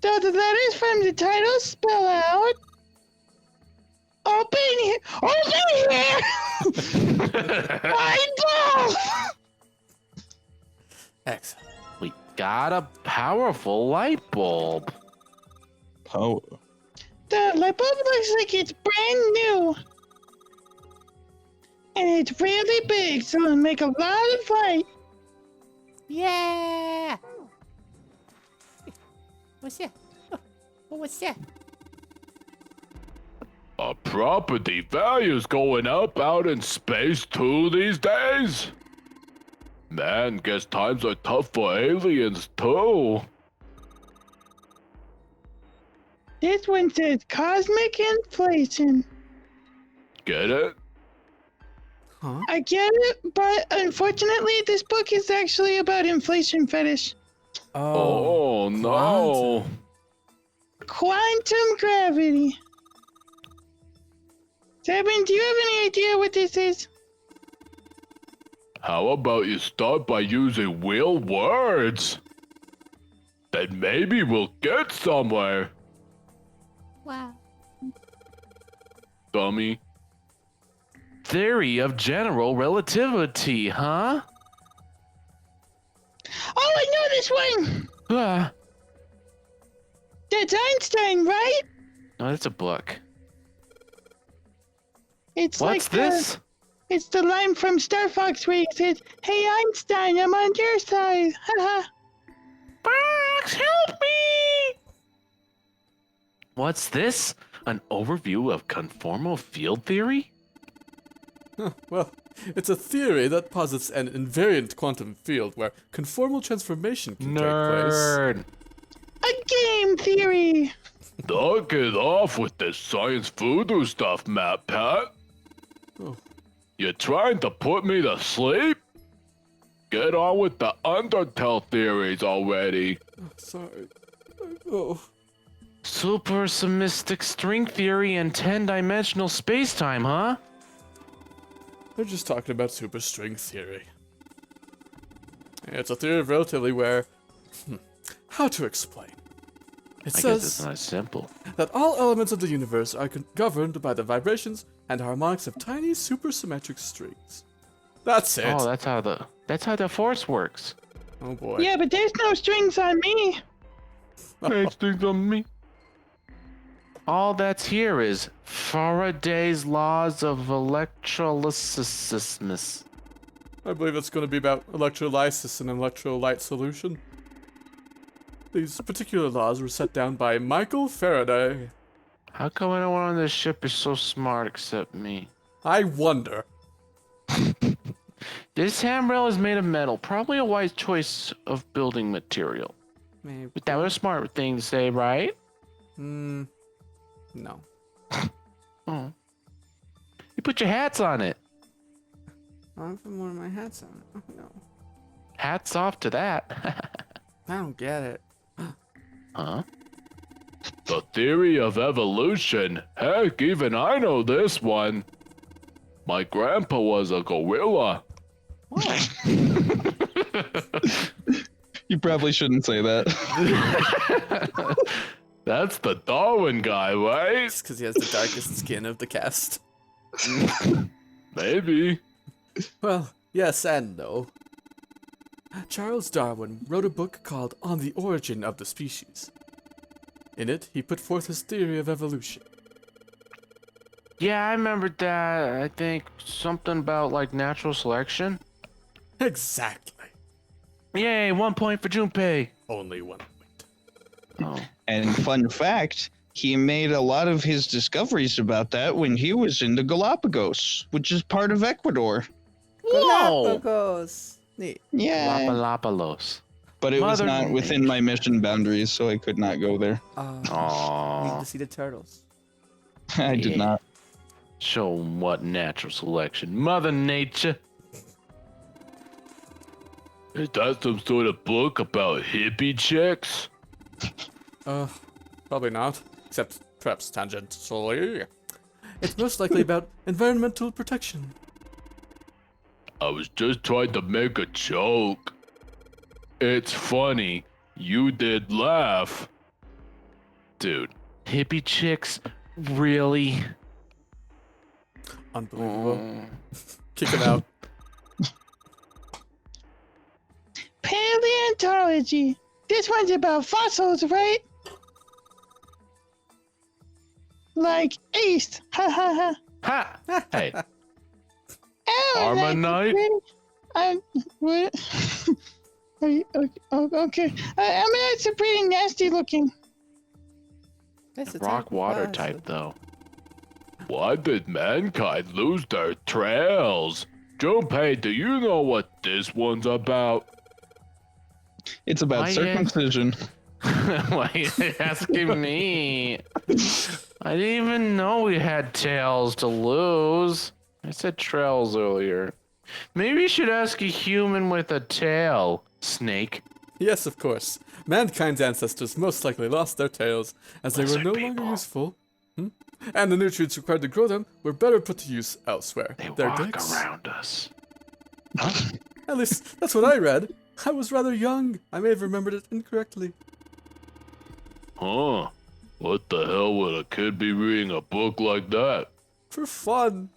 Though the letters from the title spell out. Open here! Open here! Eyeball! Excellent. We got a powerful light bulb. Power. The light bulb looks like it's brand new. And it's really big, so it'll make a lot of light. Yeah! What's that? Oh, what's that? Are property values going up out in space too these days? Man, guess times are tough for aliens too. This one says cosmic inflation. Get it? Huh? I get it, but unfortunately, this book is actually about inflation fetish. Oh, no. Quantum gravity. Seven, do you have any idea what this is? How about you start by using real words? Then maybe we'll get somewhere, Wow. dummy. Theory of general relativity, huh? Oh, I know this one! Ah, That's Einstein, right? no, that's a book. It's What's like this? It's the line from Star Fox where he says, "Hey Einstein, I'm on your side." Haha. Box, help me! What's this? An overview of conformal field theory? Well, it's a theory that posits an invariant quantum field where conformal transformation can take place. Nerd. A game theory. Knock it off with this science voodoo stuff, Matt Pat. Oh. You trying to put me to sleep? Get on with the Untitled theories already. Sorry. Oh. Supersymmetric string theory and 10-dimensional spacetime, huh? They're just talking about superstring theory. It's a theory of relativity where... How to explain? It I guess it's says not simple. that all elements of the universe are governed by the vibrations and harmonics of tiny supersymmetric strings. That's it. Oh, that's how the force works. Oh boy. Yeah, but there's no strings on me. Strings on me. All that's here is Faraday's laws of electrolysis. I believe it's going to be about electrolysis and electrolyte solution. These particular laws were set down by Michael Faraday. How come everyone on this ship is so smart except me? I wonder. This handrail is made of metal, probably a wise choice of building material. Maybe. But that was a smart thing to say, right? No. Oh. You put your hats on it. I'm putting one of my hats on it. Oh no. Hats off to that. I don't get it. Huh? The theory of evolution. Heck, even I know this one. My grandpa was a gorilla. You probably shouldn't say that. That's the Darwin guy, right? Just because he has the darkest skin of the cast. Maybe. Well, yes and no. Charles Darwin wrote a book called On the Origin of the Species. In it, he put forth his theory of evolution. Yeah, I remembered that. I think something about like natural selection. Exactly. Yay, 1 point for Junpei. Only 1 point. Oh. And fun fact, he made a lot of his discoveries about that when he was in the Galapagos, which is part of Ecuador. Whoa! Galapagos. Neat. Yeah. Lapalapalos. But it was Mother not within my mission boundaries, so I could not go there. Need Aww. to see the turtles. I did Yeah. not. Show 'em what natural selection. Mother Nature. Is that some sort of book about hippie chicks? Probably not. Except perhaps tangentially. It's most likely about environmental protection. I was just trying to make a joke. It's funny. You did laugh. Dude, hippie chicks? Really? Unbelievable. Kick him out. Paleontology. This one's about fossils, right? Like Ace. Ha ha ha. Ha! Hey, Oh, that's Armonite? pretty- what? Are you, okay. Ammonites are pretty nasty looking. That's a rock type of water fossil. type though. Why did mankind lose their trails? Junpei, do you know what this one's about? It's about I, circumcision. Why are you asking me? I didn't even know we had tails to lose. I said trails earlier. Maybe you should ask a human with a tail, Snake. Yes, of course. Mankind's ancestors most likely lost their tails, as they were Lizard no people. longer useful. And the nutrients required to grow them were better put to use elsewhere. They Their walk dicks. around us. At least, that's what I read. I was rather young. I may have remembered it incorrectly. Huh? What the hell would a kid be reading a book like that? For fun.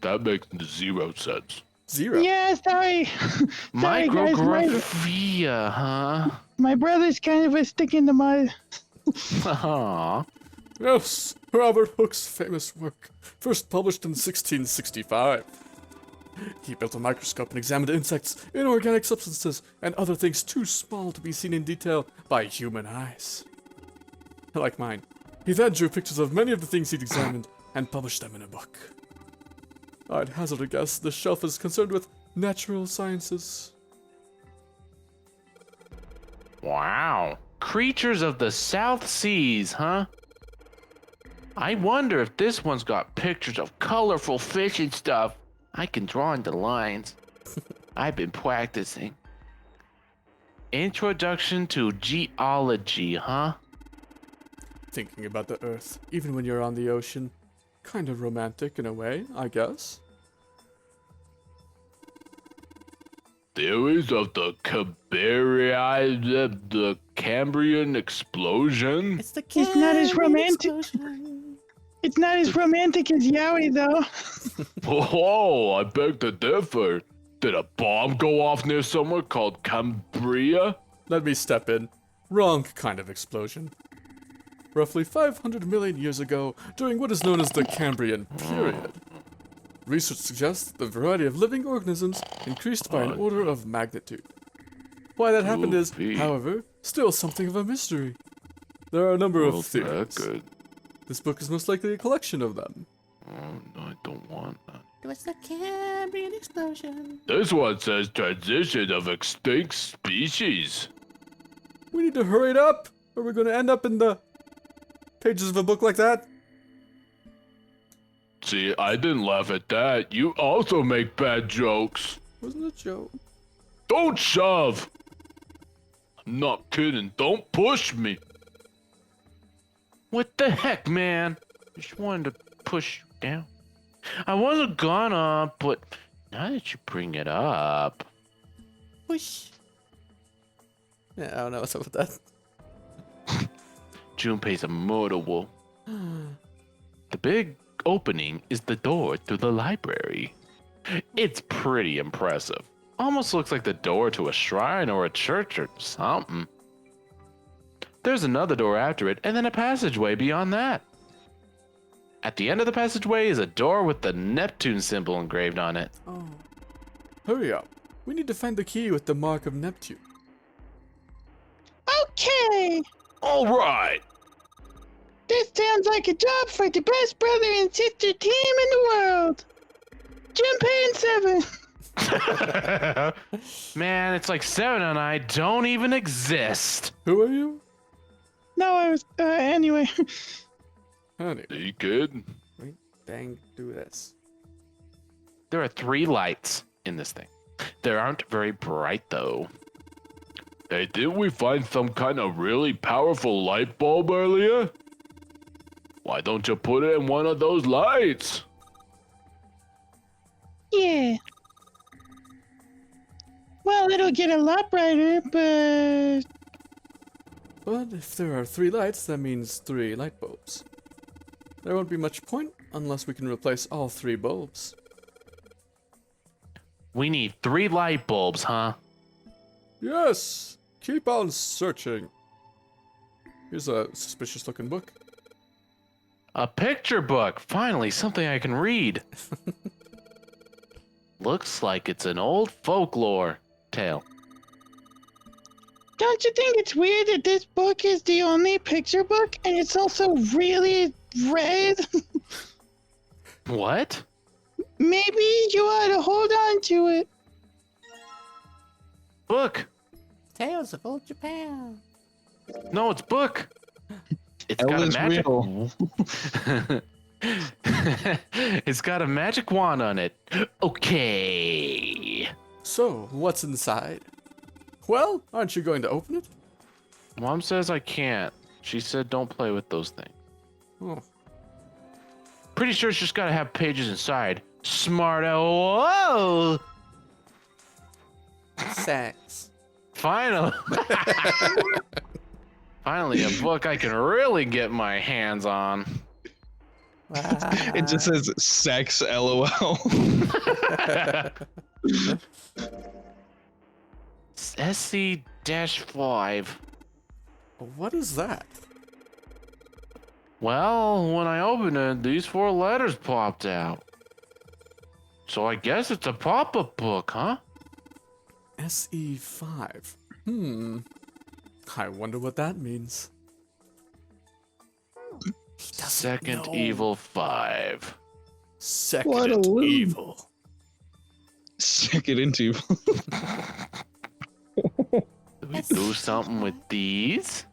That makes zero sense. Zero. Yeah, sorry. Sorry, guys. Micrographia, huh? My brother's kind of a stick in the mud. Aw. Yes, Robert Hooke's famous work, first published in 1665. He built a microscope and examined insects, inorganic substances, and other things too small to be seen in detail by human eyes. Like mine, he then drew pictures of many of the things he'd examined and published them in a book. I'd hazard a guess this shelf is concerned with natural sciences. Wow. Creatures of the South Seas, huh? I wonder if this one's got pictures of colorful fish and stuff. I can draw into lines. I've been practicing. Introduction to Geology, huh? Thinking about the Earth, even when you're on the ocean. Kind of romantic in a way, I guess. Theories of the Cambrian explosion? It's the It's not as Cambrian romantic. explosion. It's not as romantic as Yowie, though. Whoa, I beg to differ. Did a bomb go off near somewhere called Cambria? Let me step in. Wrong kind of explosion. Roughly 500 million years ago, during what is known as the Cambrian period. Research suggests that the variety of living organisms increased by an order of magnitude. Why that happened is, Goofy. however, still something of a mystery. There are a number of Well, theories. that good. This book is most likely a collection of them. Oh, no, I don't want that. It was the Cambrian explosion. This one says transition of extinct species. We need to hurry it up, or we're going to end up in the pages of a book like that. See, I didn't laugh at that. You also make bad jokes. Wasn't a joke. Don't shove! I'm not kidding. Don't push me. What the heck, man? Just wanted to push you down. I wasn't gonna, but now that you bring it up. Whoosh. Yeah, I don't know what's up with that. Junpei's a murder wolf. The big opening is the door to the library. It's pretty impressive. Almost looks like the door to a shrine or a church or something. There's another door after it, and then a passageway beyond that. At the end of the passageway is a door with the Neptune symbol engraved on it. Oh. Hurry up. We need to find the key with the mark of Neptune. Okay. All right. This sounds like a job for the best brother and sister team in the world. Junpei and Seven. Man, it's like Seven and I don't even exist. Who are you? No, I was. Anyway. Honey, Hey, kid. wait, dang, do this. There are 3 lights in this thing. They aren't very bright, though. Hey, didn't we find some kind of really powerful light bulb earlier? Why don't you put it in one of those lights? Yeah. Well, it'll get a lot brighter, but But if there are 3 lights, that means 3 light bulbs. There won't be much point unless we can replace all 3 bulbs. We need 3 light bulbs, huh? Yes! Keep on searching. Here's a suspicious looking book. A picture book! Finally, something I can read. Looks like it's an old folklore tale. don't you think it's weird that this book is the only picture book and it's also really red? What? Maybe you ought to hold on to it. Book! Tales of Old Japan. No, it's book! It's got a Ellen's magic... wheel. It's got a magic wand on it. Okay. So, what's inside? Well, aren't you going to open it? Mom says I can't. She said don't play with those things. Oh, Pretty sure it's just gotta have pages inside. Smart. Whoa! sex. Finally. Finally, a book I can really get my hands on. It just says sex, lol. SC-5. What is that? Well, when I opened it, these 4 letters popped out. So I guess it's a pop-up book, huh? SE5. I wonder what that means. Second know. Evil 5. Second What a loon. evil. Stick it into. Do we do something with these?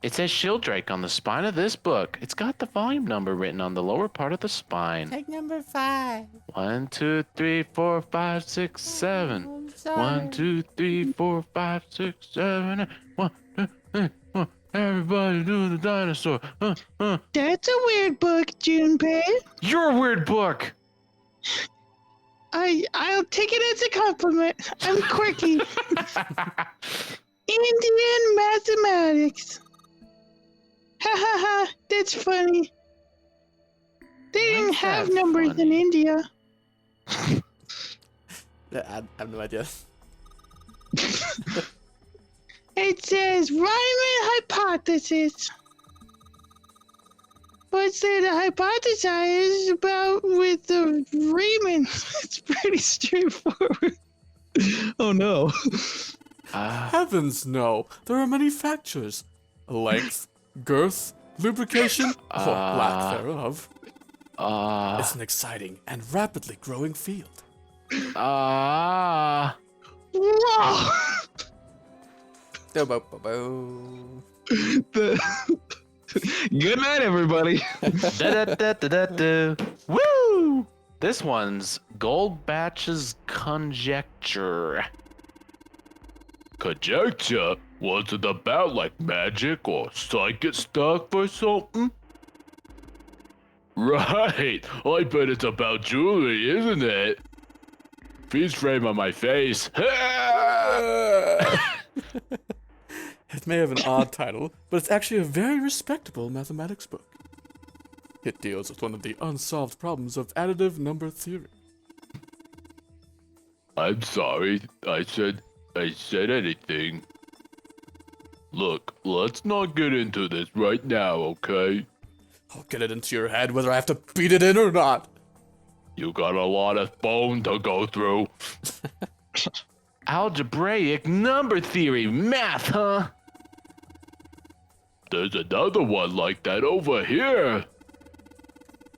It says Shildrake on the spine of this book. It's got the volume number written on the lower part of the spine. Take number 5. 1, 2, 3, 4, 5, 6, 7. I'm sorry. 1, 2, 3, 4, 5, 6, 7. 1, 2, 3, 4. Everybody do the dinosaur. That's a weird book, Junpei. You're a weird book. I'll take it as a compliment. I'm quirky. Indian mathematics. Ha ha ha, that's funny. They didn't Why's have that numbers in funny? India. I have no idea. It says Riemann hypothesis. What's there to hypothesize about with the Riemann? It's pretty straightforward. Oh no. Heavens no! There are many factors. Length, girth, lubrication, or lack thereof. It's an exciting and rapidly growing field. Whoa! The- Good night, everybody. Da-da-da-da-da-da. Woo! This one's Goldbatch's Conjecture. Conjecture? What's it about, like magic or psychic stuff or something? Right, I bet it's about jewelry, isn't it? Freeze frame on my face. It may have an odd title, but it's actually a very respectable mathematics book. It deals with one of the unsolved problems of additive number theory. I'm sorry, I said anything. Look, let's not get into this right now, okay? I'll get it into your head whether I have to beat it in or not. You got a lot of bone to go through. Algebraic number theory, math, huh? There's another one like that over here.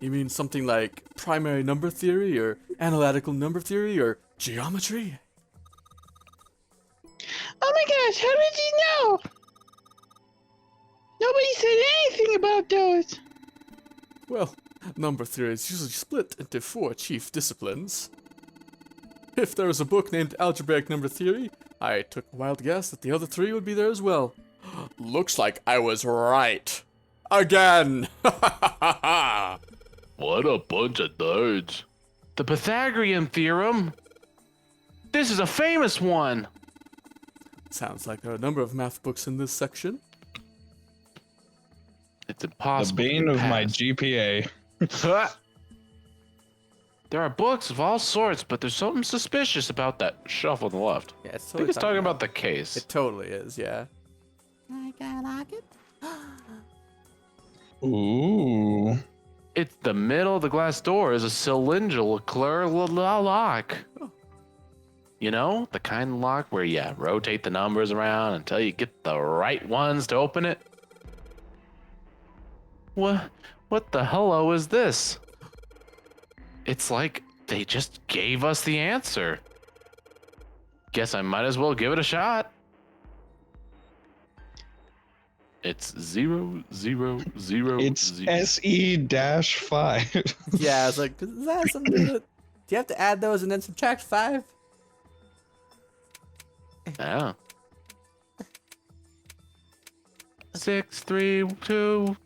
You mean something like primary number theory, or analytical number theory, or Geometry? Oh my gosh, how did you know? Nobody said anything about those. Well, number theory is usually split into 4 chief disciplines. If there was a book named Algebraic Number Theory, I took a wild guess that the other 3 would be there as well. Looks like I was right. Again! What a bunch of nerds. The Pythagorean Theorem? This is a famous one. Sounds like there are a number of math books in this section. It's The impossible. bane to of my pass. GPA. There are books of all sorts, but there's something suspicious about that shelf on the left. Yeah, it's I think it's talking about the case. It totally is, yeah. I gotta lock it. Ooh. It's the middle of the glass door is a cylindrical lock. You know, the kind of lock where you rotate the numbers around until you get the right ones to open it. What the hello is this? It's like they just gave us the answer. Guess I might as well give it a shot. It's 0, 0, 0. It's 0. SE-5. Yeah, I was like, is that something that... Do you have to add those and then subtract 5? Yeah. 6, 3, 2,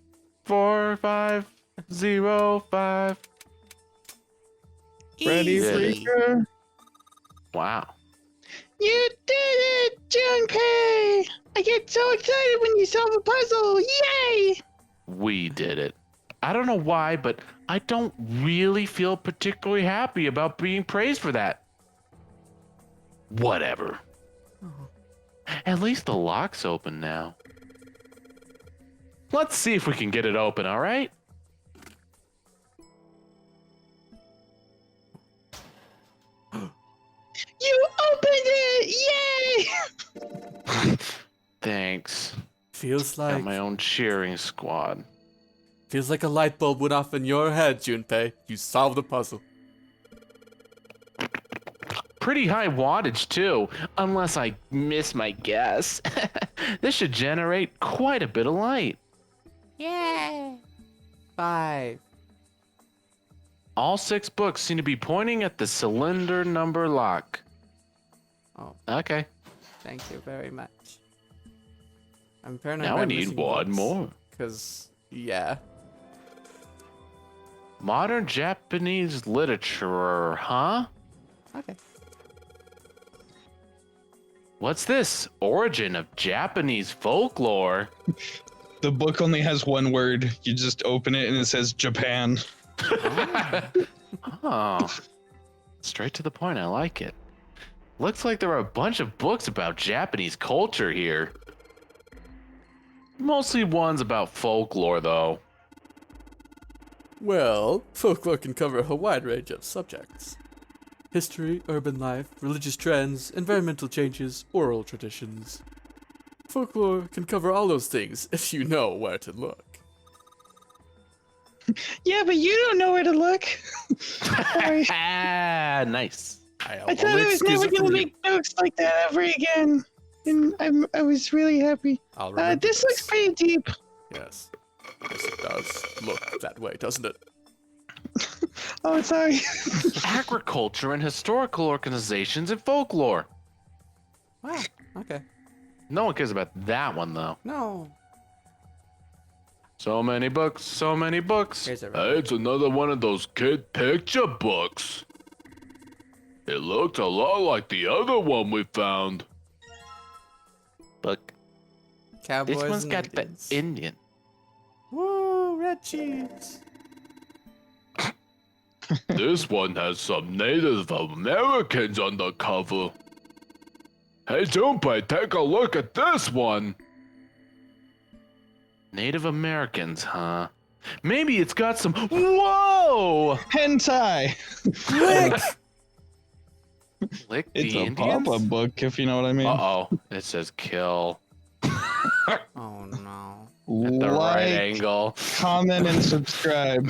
4, 5, 0, 5. Ready, Easy. freaker? Wow. You did it, Junpei! I get so excited when you solve a puzzle! Yay! We did it. I don't know why, but I don't really feel particularly happy about being praised for that. Whatever. At least the lock's open now. Let's see if we can get it open, all right? You opened it! Yay! Thanks. Feels Got like... my own cheering squad. Feels like a light bulb went off in your head, Junpei. You solved the puzzle. Pretty high wattage, too, unless I miss my guess. This should generate quite a bit of light. Yay. 5. All 6 books seem to be pointing at the cylinder number lock. Oh, Okay, thank you very much. I'm paranoid now about we need missing one books, more. Because, yeah. Modern Japanese literature, huh? Okay. What's this? Origin of Japanese folklore? The book only has one word. You just open it and it says Japan. Oh, straight to the point. I like it. Looks like there are a bunch of books about Japanese culture here. Mostly ones about folklore, though. Well, folklore can cover a wide range of subjects. History, urban life, religious trends, environmental changes, oral traditions. Folklore can cover all those things if you know where to look. Yeah, but you don't know where to look. Sorry. Ah, nice. I thought I was never gonna make jokes like that ever again. And I was really happy. This looks pretty deep. Yes. Yes, it does look that way, doesn't it? Oh, sorry. Agriculture and historical organizations and folklore. Wow, okay. No one cares about that one, though. No. So many books, so many books. Here's a It's another one of those kid picture books. It looked a lot like the other one we found. Look, Cowboys this one's and got Indians. the Indian. Woo, red cheese. This one has some Native Americans on the cover. Hey, Junpei, take a look at this one. Native Americans, huh? Maybe it's got some... Whoa! Hentai. Click! Lick It's the a Indians? Papa book, if you know what I mean. Uh-oh, it says kill. Oh no. At the right Like, angle. comment, and subscribe.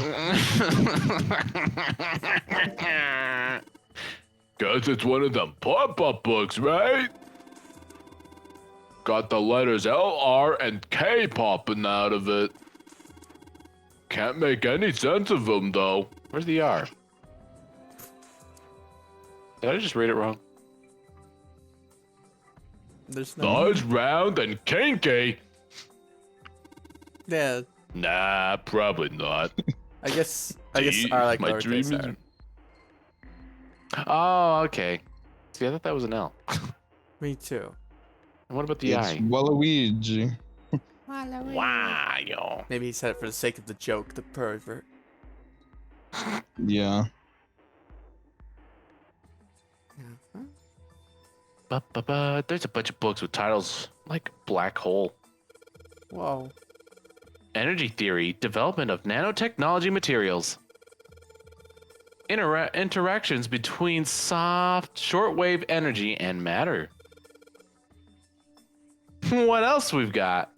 Guess it's one of them pop-up books, right? Got the letters L, R, and K popping out of it. Can't make any sense of them, though. Where's the R? Did I just read it wrong? There's no. Large, round, and kinky. Yeah, Nah, probably not. I guess Gee, R like my lowercase dream is- R. Oh, okay. See, I thought that was an L. Me too. And what about the It's I? Waluigi. Waluigi. Wow. Maybe he said it for the sake of the joke, the pervert. Yeah. There's a bunch of books with titles like Black Hole, Whoa. Energy Theory, Development of Nanotechnology Materials, Interactions between Soft Shortwave Energy and Matter. What else we've got?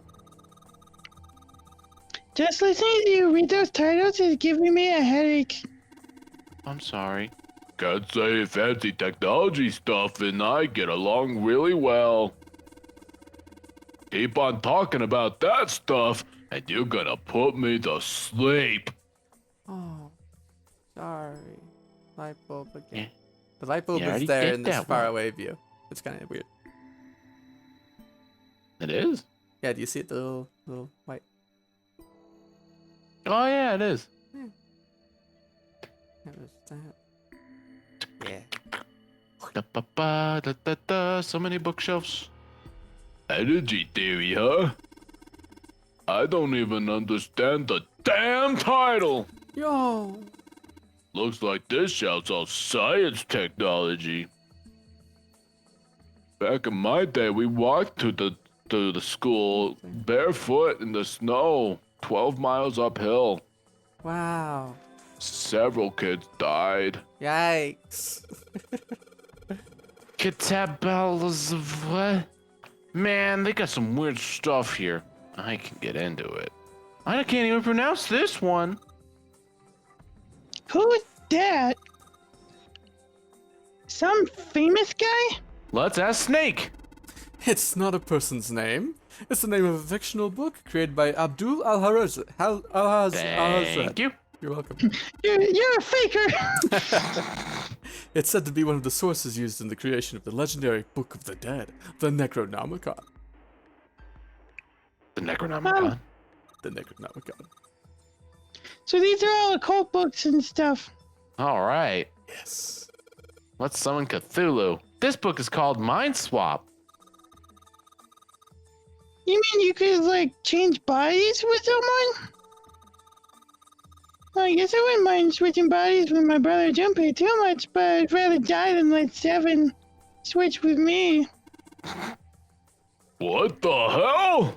Just listening to you read those titles is giving me a headache. I'm sorry. Can't say fancy technology stuff and I get along really well. Keep on talking about that stuff and you're gonna put me to sleep. Oh, sorry. Light bulb again. Yeah. The light bulb You is already there did in this that far one. away view. It's kind of weird. It is? Yeah, do you see it? The little white. Oh yeah, it is. That was that. Yeah. So many bookshelves. Energy theory, huh? I don't even understand the damn title. Yo. Looks like this shouts out science technology. Back in my day, we walked to the school barefoot in the snow, 12 miles uphill. Wow. Several kids died. Yikes. Catabels of what? Man, they got some weird stuff here. I can get into it. I can't even pronounce this one. Who's that? Some famous guy? Let's ask Snake. It's not a person's name. It's the name of a fictional book created by Abdul Al-Harazad. Thank you. You're welcome. You're a faker. It's said to be one of the sources used in the creation of the legendary Book of the Dead, the Necronomicon. The Necronomicon. The Necronomicon. So these are all occult books and stuff. All right. Yes. Let's summon Cthulhu. This book is called Mind Swap. You mean you could, like, change bodies with someone? Well, I guess I wouldn't mind switching bodies with my brother Junpei too much, but I'd rather die than let Seven switch with me. What the hell?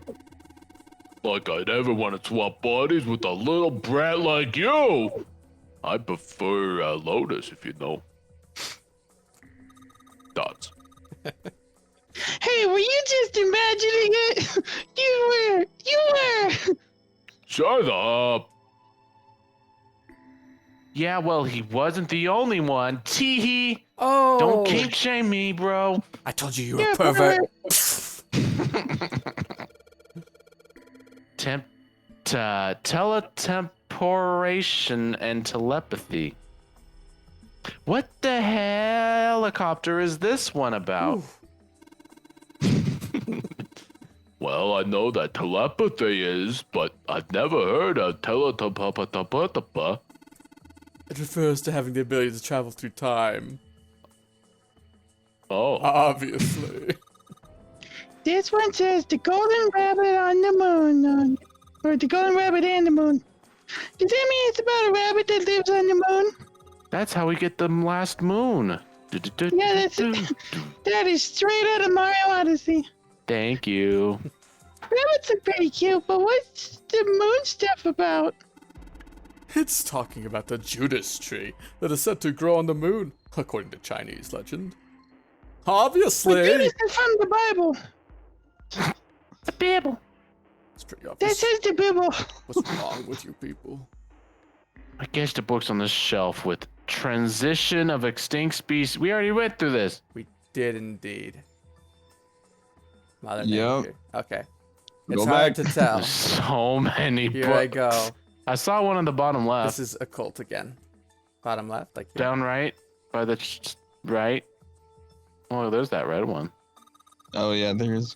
Like I'd ever want to swap bodies with a little brat like you. I prefer Lotus, if you know. Dots. Hey, were you just imagining it? You were! Shut up. Yeah, well, he wasn't the only one. Teehee. Oh! Don't kink shame me, bro. I told you you were You're a a pervert. Teletemporation and telepathy. What the helicopter is this one about? Well, I know that telepathy is, but I've never heard of teletapa. It refers to having the ability to travel through time. Oh, Obviously. This one says the golden rabbit on the moon, or the golden rabbit and the moon. Does that mean it's about a rabbit that lives on the moon? that's how we get the last moon. Yeah, that's it. That is straight out of Mario Odyssey. Thank you. Rabbits are pretty cute, but what's the moon stuff about? It's talking about the Judas tree that is said to grow on the moon, according to Chinese legend. Obviously. This is from the Bible. The Bible. It's pretty That obvious. says the Bible. What's wrong with you people? I guess the book's on the shelf with Transition of extinct species. We already went through this. We did indeed. Mother Yep. nature. Okay. Go It's hard back. to tell. There's so many Here books. I go. I saw one on the bottom left. This is occult again. Bottom left, like here. Down right. By the right. Oh, there's that red one. Oh yeah, there's.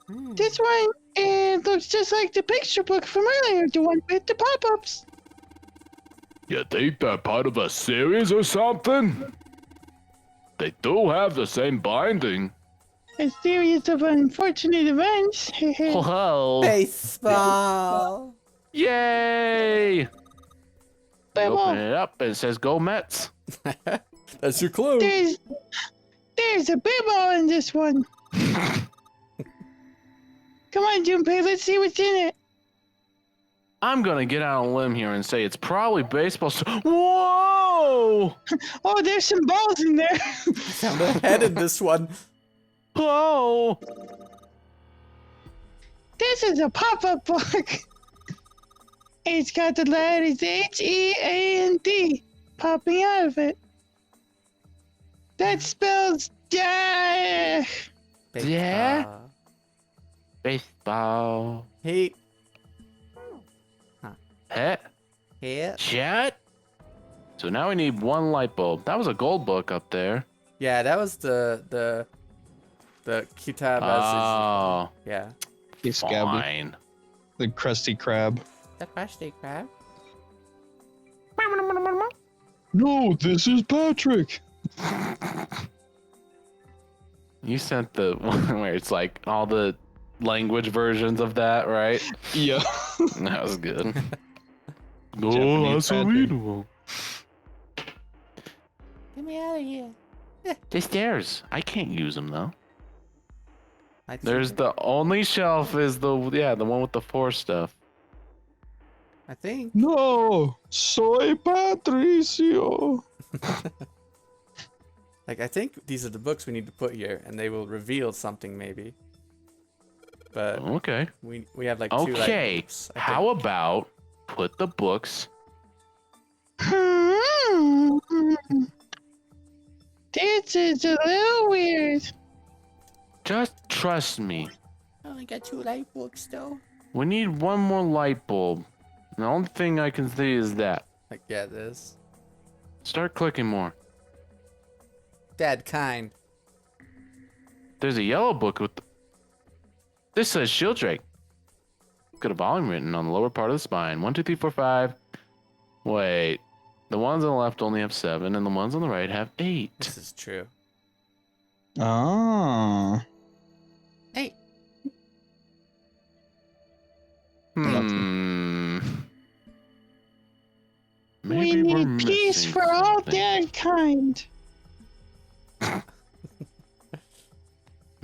This one, it looks just like the picture book from earlier, the one with the pop-ups. You think they're part of a series or something? They do have the same binding. A series of unfortunate events. Whoa. Baseball. Yay! But Open well, it up and it says Go Mets. That's your clue. there's a baseball in this one. Come on, Junpei, let's see what's in it. I'm gonna get out on a limb here and say it's probably baseball. Whoa! Oh, there's some balls in there. Found a head in this one. Whoa! This is a pop-up book. It's got the letters H-E-A-N-D popping out of it. That spells Yeah? Baseball. Baseball. Hey. Heh. Yeah. Shut. So now we need one light bulb. That was a gold book up there. Yeah, that was the Kitab. Oh, Yeah. It's Gabby, fine. the Krusty Krab. The Krusty Krab. No, this is Patrick. You sent the one where it's like all the language versions of that, right? Yeah. That was good. Japanese Patrick. Get me out of here. The stairs. I can't use them though. I think There's the only shelf is the one with the 4 stuff. I think. No, soy Patricio. Like, I think these are the books we need to put here, and they will reveal something maybe. But Okay. we have like 2 light Okay. bulbs, I How about put the books? This is a little weird. Just trust me. I only got 2 light books though. We need one more light bulb. The only thing I can see is that. Like, yeah, this. Start clicking more. Dad kind. There's a yellow book with. This says Shielddrake. Got a volume written on the lower part of the spine. 1, 2, 3, 4, 5. Wait. The ones on the left only have 7, and the ones on the right have 8. This is true. Oh. Hey, Hmm. We Maybe we're need peace missing for all something. mankind.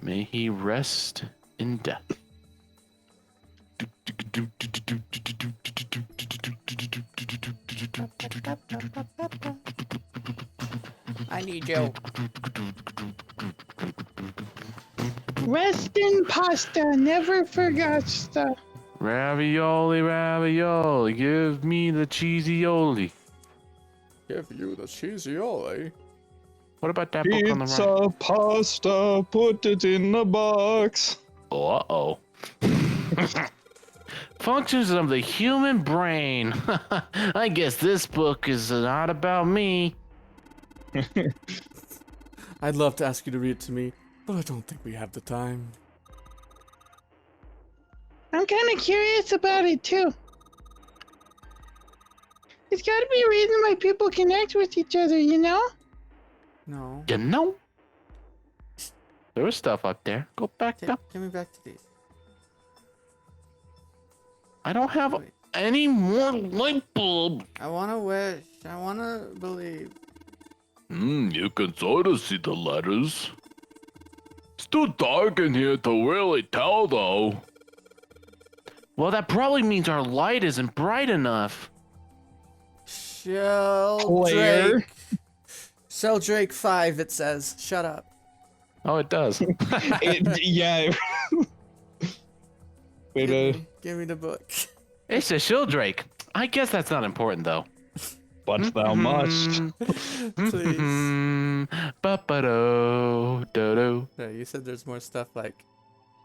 May he rest in death. I need you. Rest in pasta, never forgotsta. Ravioli, ravioli, give me the cheesy-oli. Give you the cheesy-oli. What about that book on the right? Pizza, pasta, put it in the box. Uh-oh. Functions of the human brain. I guess this book is not about me. I'd love to ask you to read it to me, but I don't think we have the time. I'm kind of curious about it too. There's got to be a reason why people connect with each other, you know? No. You know? There was stuff up there. Go back up. Give me back to these. I don't have Wait. any more light bulbs. I wanna wish. I wanna believe. You can sort of see the letters. It's too dark in here to really tell, though. Well, that probably means our light isn't bright enough. Sheldrake. Sheldrake 5, it says. Shut up. Oh, it does. Yeah. Wait, Give me the book. It's a Shielddrake. I guess that's not important, though. but thou must. Please. Ba-ba-do, do-do. No, you said there's more stuff like.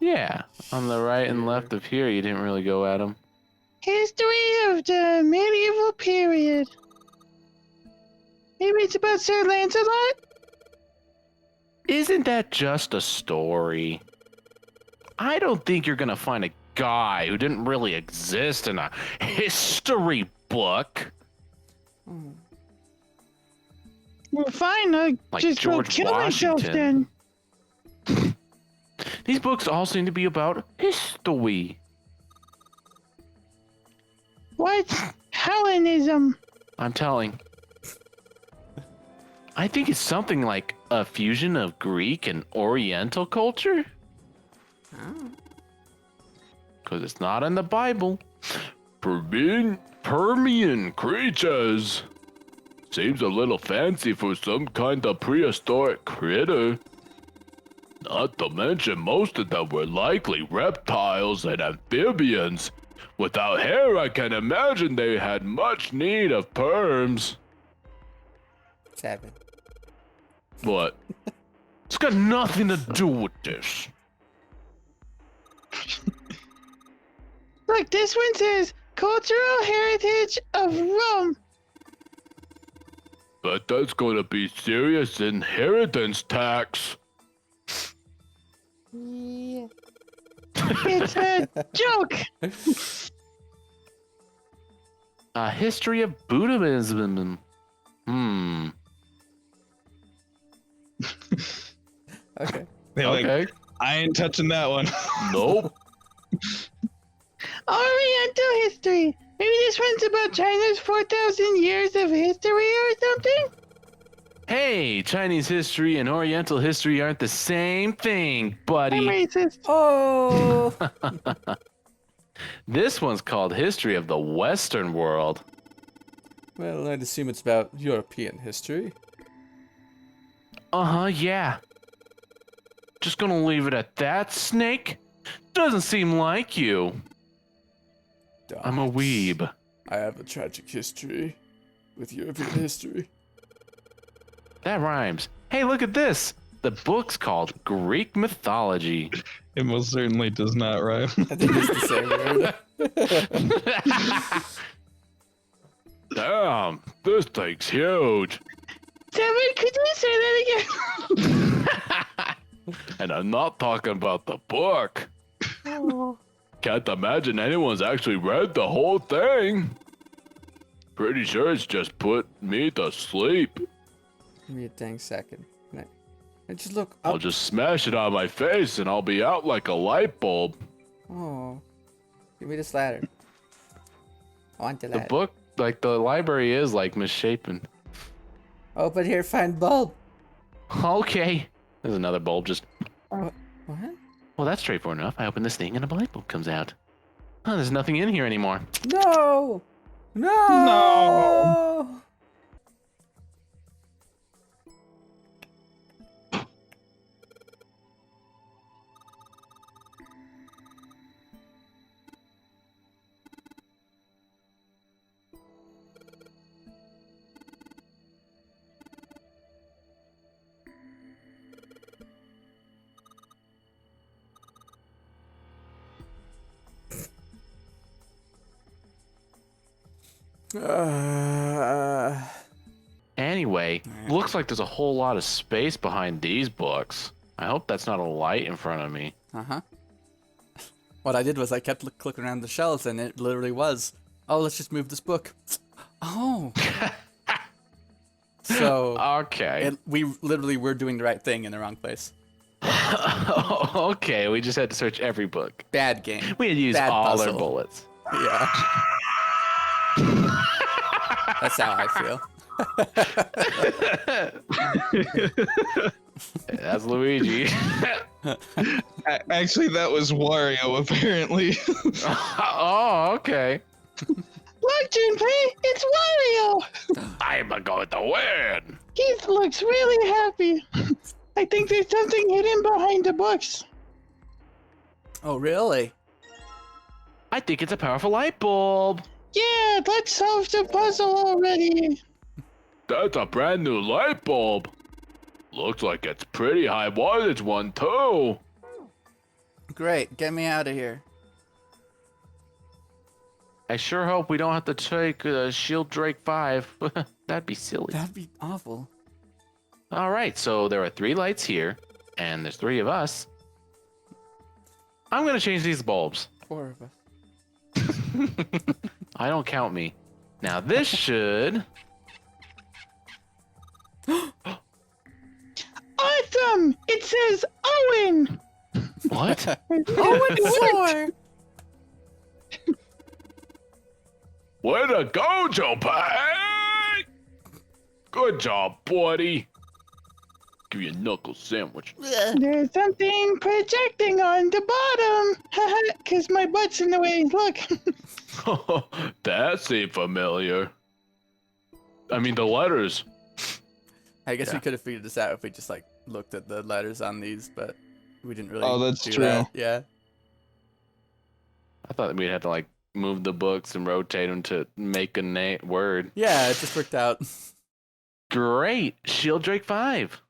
Yeah, on the right and Here. left of here, you didn't really go at them. History of the medieval period. Maybe it's about Sir Lancelot? Isn't that just a story? I don't think you're gonna find a guy who didn't really exist in a history book. Well, fine. I'll Like just go George kill myself Washington. then. These books all seem to be about history. What's Hellenism? I'm telling. I think it's something like a fusion of Greek and Oriental culture. Oh. Because it's not in the Bible. Permian creatures. Seems a little fancy for some kind of prehistoric critter. Not to mention most of them were likely reptiles and amphibians. Without hair, I can imagine they had much need of perms. 7. But it's got nothing to do with this. Look, this one says cultural heritage of Rome. But that's gonna be serious inheritance tax. Yeah. It's a joke. A history of Buddhism. Okay. They're like, Okay. I ain't touching that one. Nope. Oriental history. Maybe this one's about China's 4,000 years of history or something? Hey, Chinese history and Oriental history aren't the same thing, I'm buddy. racist. Oh. This one's called History of the Western World. Well, I'd assume it's about European history. Uh-huh, yeah. Just gonna leave it at that, Snake? Doesn't seem like you. I'm a weeb. I have a tragic history with European history. That rhymes. Hey, look at this. The book's called Greek Mythology. It most certainly does not rhyme. I think it's the same word. Damn, this thing's huge. Seven, could you say that again? And I'm not talking about the book. Oh. Can't imagine anyone's actually read the whole thing. Pretty sure it's just put me to sleep. Give me a dang second. I just look I'll up. just smash it on my face and I'll be out like a light bulb. Oh. Give me this ladder. I want the The ladder. book, like the library is like misshapen. Open here, find bulb. Okay. There's another bulb just... What? Well, that's straightforward enough. I open this thing and a light bulb comes out. Oh, there's nothing in here anymore. No! No! No! Anyway, looks like there's a whole lot of space behind these books. I hope that's not a light in front of me. Uh-huh. What I did was I kept clicking around the shelves and it literally was, oh, let's just move this book. Oh. So Okay. we literally were doing the right thing in the wrong place. Okay, we just had to search every book. Bad game. We had to use Bad all puzzle. our bullets. Yeah. That's how I feel. That's Luigi. Actually, that was Wario, apparently. Oh, okay. Look, Junpei, it's Wario. I'm going to win. He looks really happy. I think there's something hidden behind the books. Oh, really? I think it's a powerful light bulb. Yeah, let's solve the puzzle already. That's a brand new light bulb. Looks like it's pretty high wattage one too. Great, get me out of here. I sure hope we don't have to take Shield Drake 5. That'd be silly. That'd be awful. All right, so there are 3 lights here, and there's 3 of us. I'm gonna change these bulbs. 4 of us. I don't count me. Now this should. Awesome! It says Owen! What? Oh, and 4! Way to go, Junpei! Good job, buddy. Give you a knuckle sandwich. There's something projecting on the bottom. Haha, because my butt's in the way. Look. That seemed familiar. I mean, the letters. I guess Yeah. we could have figured this out if we just like looked at the letters on these, but we didn't really. Oh, that's do true. that. Yeah. I thought we'd have to like move the books and rotate them to make a word. Yeah, it just worked out. Great, Shield Drake 5.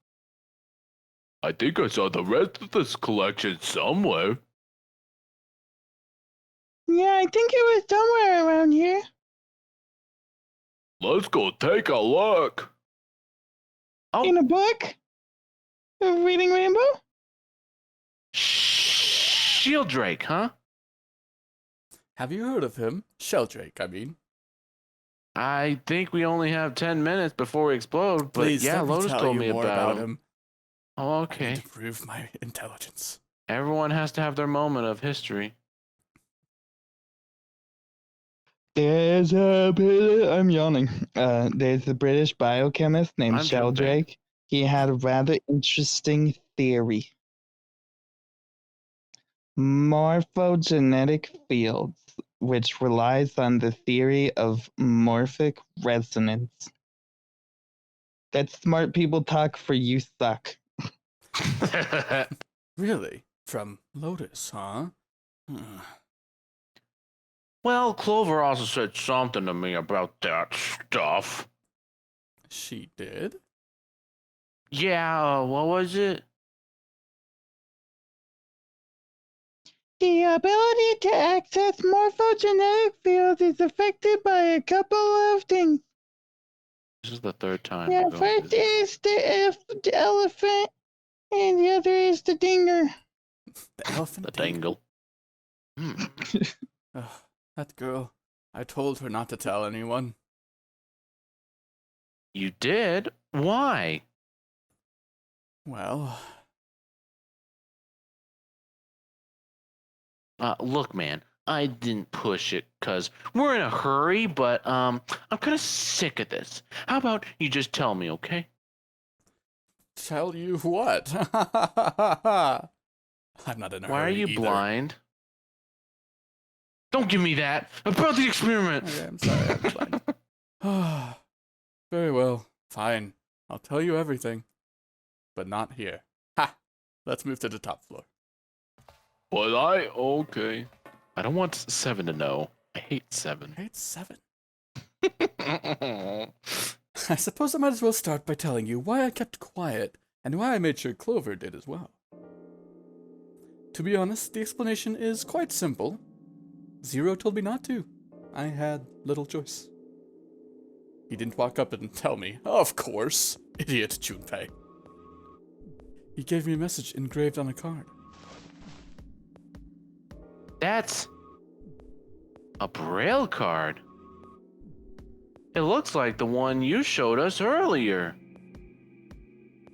I think I saw the rest of this collection somewhere. Yeah, I think it was somewhere around here. Let's go take a look. Oh, In a book? Of Reading Rainbow? Shield Drake, huh? Have you heard of him? Sheldrake, I mean. I think we only have 10 minutes before we explode, but Please, yeah, let me Lotus tell told you me more about him. him. Oh, I okay. need to prove my intelligence. Everyone has to have their moment of history. There's I'm yawning. There's a British biochemist named I'm Sheldrake. He had a rather interesting theory. Morphogenetic fields, which relies on the theory of morphic resonance. That's smart people talk for you suck. Really? From Lotus, huh? Hmm. Well, Clover also said something to me about that stuff. She did? Yeah, what was it? The ability to access morphogenetic fields is affected by a couple of things. This is the 3rd time. Yeah, we're going first through this. is the elephant, and the other is the dinger. The elephant? The dangle. Hmm. Ugh, that girl. I told her not to tell anyone. You did? Why? Well, Look, man, I didn't push it because we're in a hurry, but I'm kind of sick of this. How about you just tell me, okay? tell you what? I'm not in a Why are hurry you either. blind? Don't give me that. About the experiment. Okay, I'm sorry, I'm blind. Very well, fine. I'll tell you everything. But not here. Ha! Let's move to the top floor. But okay. I don't want 7 to know. I hate 7. I hate 7. I suppose I might as well start by telling you why I kept quiet and why I made sure Clover did as well. To be honest, the explanation is quite simple. Zero told me not to. I had little choice. He didn't walk up and tell me, of course, idiot Junpei. He gave me a message engraved on a card. That's a braille card. It looks like the one you showed us earlier.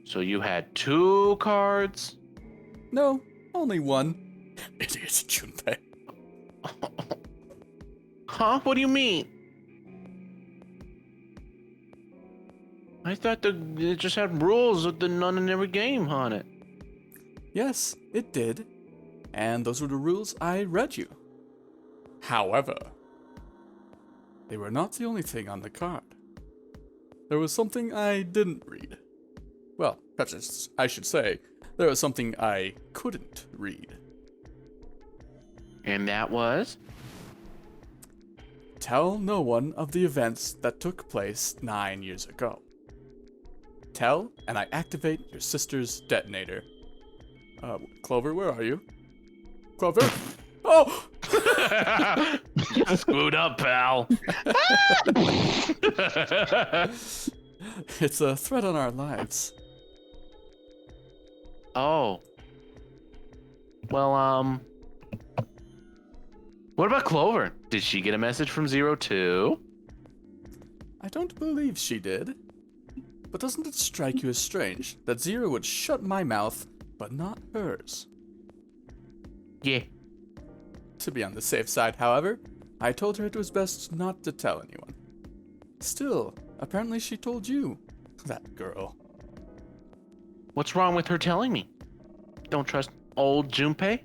So you had 2 cards? No, only one. Idiot Junpei. Huh? What do you mean? I thought it just had rules with the none in every game on it. Yes, it did. And those were the rules I read you. However, they were not the only thing on the card. There was something I didn't read. Well, perhaps I should say, there was something I couldn't read. And that was? Tell no one of the events that took place 9 years ago. tell, and I activate your sister's detonator. Clover, where are you? Clover? Oh! You screwed up, pal. It's a threat on our lives. Oh. Well, what about Clover? Did she get a message from Zero too? I don't believe she did. But doesn't it strike you as strange that Zero would shut my mouth, but not hers? Yeah. To be on the safe side, however, I told her it was best not to tell anyone. Still, apparently she told you. That girl. What's wrong with her telling me? Don't trust old Junpei?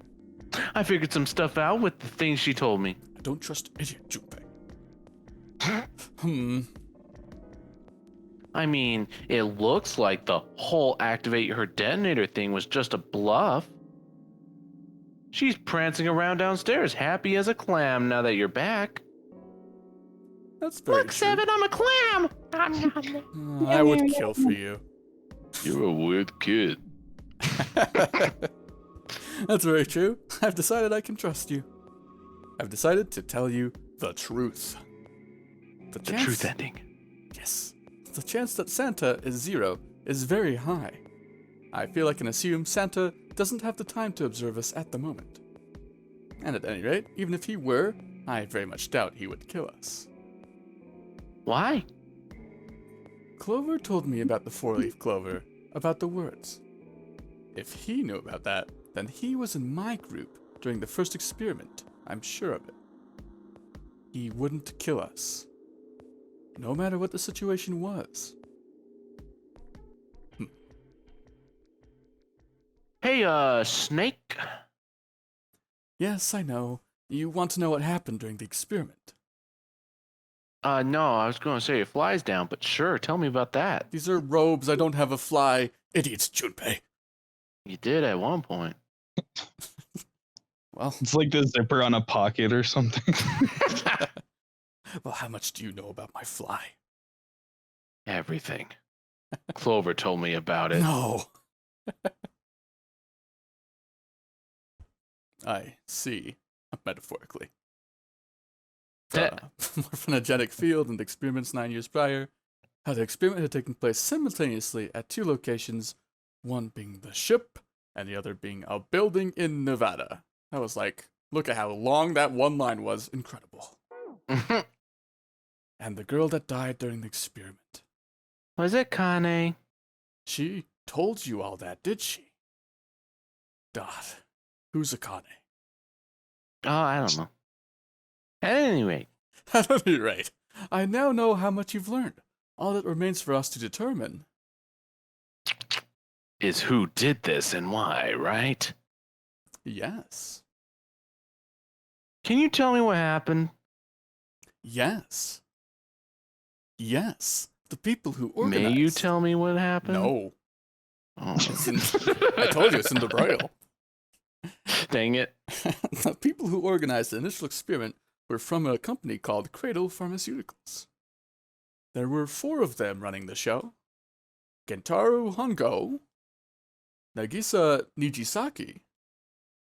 I figured some stuff out with the things she told me. I don't trust idiot Junpei. I mean, it looks like the whole activate her detonator thing was just a bluff. She's prancing around downstairs, happy as a clam now that you're back. That's very Look, true. Seven, I'm a clam! I would kill for you. You're a weird kid. That's very true. I've decided I can trust you. I've decided to tell you the truth. The truth ending. Yes. The chance that Santa is Zero is very high. I feel I can assume Santa doesn't have the time to observe us at the moment. And at any rate, even if he were, I very much doubt he would kill us. Why? Clover told me about the four-leaf clover, about the words. If he knew about that, then he was in my group during the first experiment. I'm sure of it. He wouldn't kill us. No matter what the situation was. Hey, Snake? Yes, I know. You want to know what happened during the experiment. No, I was going to say it flies down, but sure, tell me about that. These are robes. I don't have a fly. Idiots, Junpei. You did at one point. Well, It's like the zipper on a pocket or something. well, how much do you know about my fly? Everything. Clover told me about it. No. I see, metaphorically. Morphogenetic field and experiments 9 years prior. How the experiment had taken place simultaneously at two locations, one being the ship and the other being a building in Nevada. I was like, look at how long that one line was. Incredible. And the girl that died during the experiment. Was it Kane? She told you all that, did she? Dot. Who's Akane? Oh, I don't know. At any rate, At any rate, I now know how much you've learned. All that remains for us to determine is who did this and why, right? yes. Can you tell me what happened? Yes. Yes. The people who May organized. you tell me what happened? No. Oh. It's in, I told you it's in the Braille. Dang it. The people who organized the initial experiment were from a company called Cradle Pharmaceuticals. There were 4 of them running the show. Kentaro Hongo, Nagisa Nijisaki,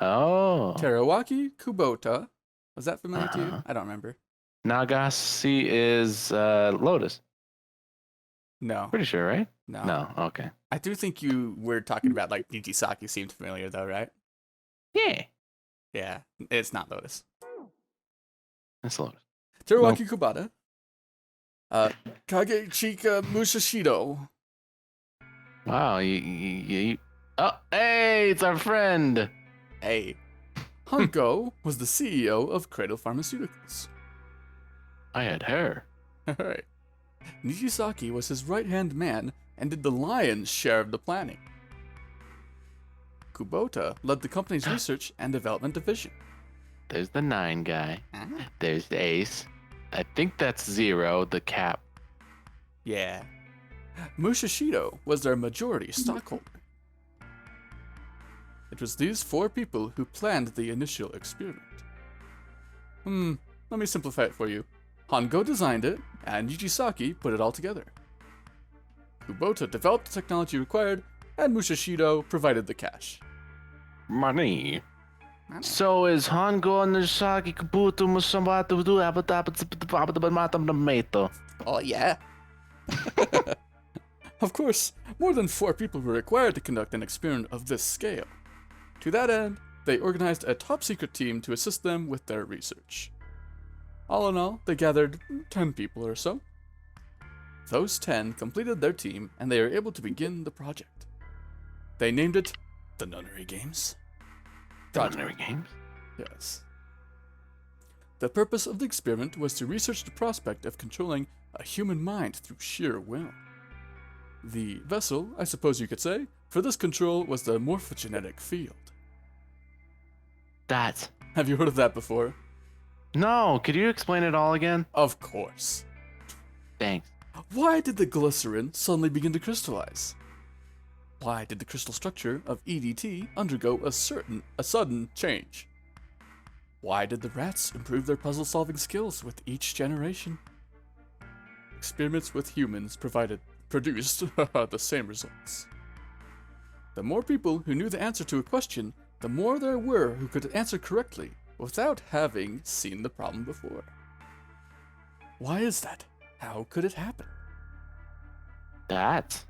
Oh. Terawaki Kubota. Was that familiar to you? Uh-huh. I don't remember. Nagasi is Lotus. No. Pretty sure, right? No. No. Okay. I do think you were talking about like Nijisaki seemed familiar though, right? Yeah. Yeah. It's not Lotus. It's Lotus. Terawaki Kubota. Kagechika Musashido. Wow. You. Oh, hey, it's our friend. Hey. Honko was the CEO of Cradle Pharmaceuticals. I had hair. Alright. Nijisaki was his right-hand man and did the lion's share of the planning. Kubota led the company's research and development division. There's the 9 guy. There's the Ace. I think that's Zero, the cap. Yeah. Musashido was their majority stockholder. It was these 4 people who planned the initial experiment. Let me simplify it for you. Hongo designed it, and Nijisaki put it all together. Kubota developed the technology required, and Musashido provided the cash. Money. So is Hongo and Nishaki Kabuto Musambatu do Abadabamato? Oh, yeah. Of course, more than 4 people were required to conduct an experiment of this scale. To that end, they organized a top-secret team to assist them with their research. All in all, they gathered 10 people or so. Those 10 completed their team, and they were able to begin the project. They named it the Nunnery Games. Nunnery Games? Yes. The purpose of the experiment was to research the prospect of controlling a human mind through sheer will. The vessel, I suppose you could say, for this control was the morphogenetic field. That. Have you heard of that before? No, could you explain it all again? Of course. Thanks. Why did the glycerin suddenly begin to crystallize? Why did the crystal structure of EDT undergo a sudden change? Why did the rats improve their puzzle-solving skills with each generation? Experiments with humans produced the same results. The more people who knew the answer to a question, the more there were who could answer correctly without having seen the problem before. Why is that? How could it happen? That.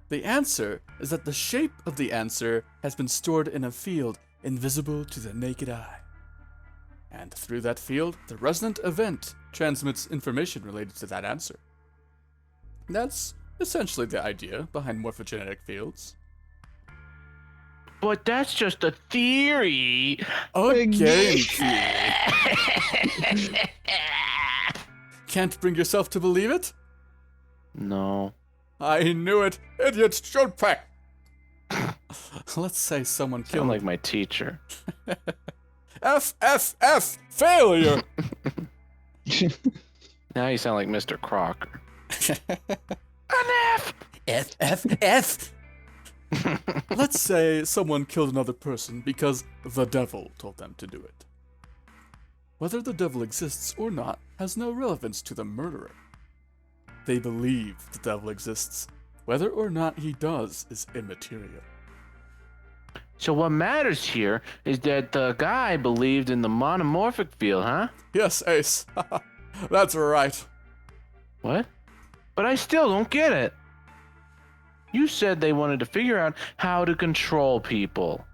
The answer is that the shape of the answer has been stored in a field invisible to the naked eye. And through that field, the resonant event transmits information related to that answer. That's essentially the idea behind morphogenetic fields. But that's just a theory. A game theory. Can't bring yourself to believe it? No. I knew it. Idiot Junpei. Let's say someone Sound killed like my teacher. F. Failure. Now you sound like Mr. Crocker. An F. F. Let's say someone killed another person because the devil told them to do it. Whether the devil exists or not has no relevance to the murderer. They believe the devil exists. Whether or not he does is immaterial. So what matters here is that the guy believed in the monomorphic field, huh? Yes, Ace. That's right. What? But I still don't get it. You said they wanted to figure out how to control people.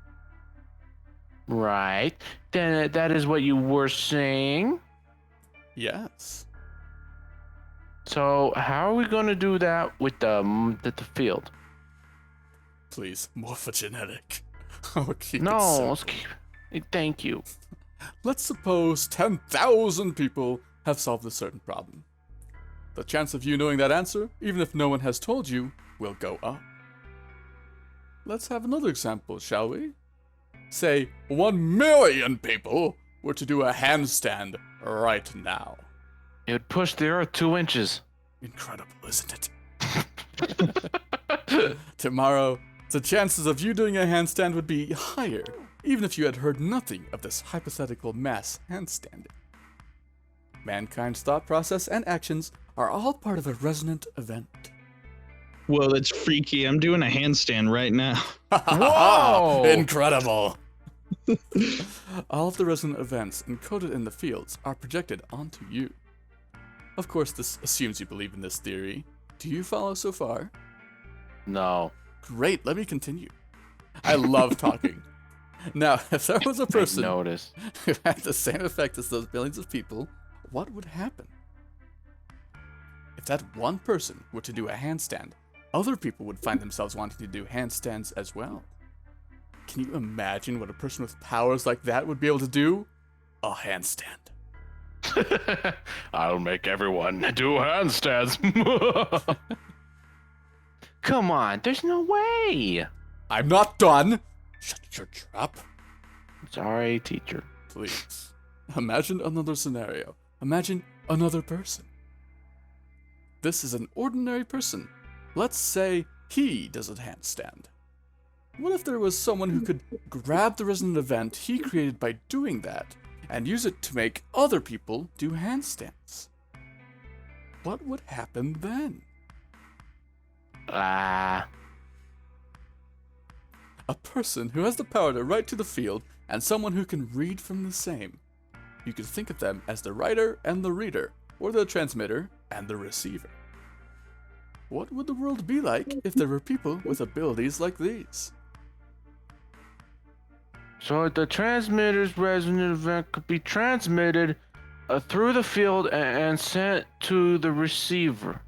Right. Then that is what you were saying? Yes. So how are we going to do that with the field? Please, morphogenetic. Oh, keep No, it simple. let's keep... Thank you. Let's suppose 10,000 people have solved a certain problem. The chance of you knowing that answer, even if no one has told you, will go up. Let's have another example, shall we? Say 1 million people were to do a handstand right now. It would push the earth 2 inches. Incredible, isn't it? Tomorrow, the chances of you doing a handstand would be higher, even if you had heard nothing of this hypothetical mass handstanding. Mankind's thought process and actions are all part of a resonant event. Whoa, that's freaky. I'm doing a handstand right now. Whoa! Incredible! All of the resonant events encoded in the fields are projected onto you. Of course, this assumes you believe in this theory. Do you follow so far? No. Great, let me continue. I love talking. Now, if there was a person Notice. who had the same effect as those billions of people, what would happen? If that one person were to do a handstand, other people would find themselves wanting to do handstands as well. Can you imagine what a person with powers like that would be able to do? A handstand. I'll make everyone do handstands. Come on, there's no way. I'm not done! Shut your trap. Sorry, teacher. Please. Imagine another scenario. Imagine another person. This is an ordinary person. Let's say he does a handstand. What if there was someone who could grab the resonant event he created by doing that and use it to make other people do handstands? What would happen then? Ah. A person who has the power to write to the field and someone who can read from the same. You can think of them as the writer and the reader, or the transmitter and the receiver. What would the world be like if there were people with abilities like these? So the transmitter's resonant event could be transmitted through the field and sent to the receiver.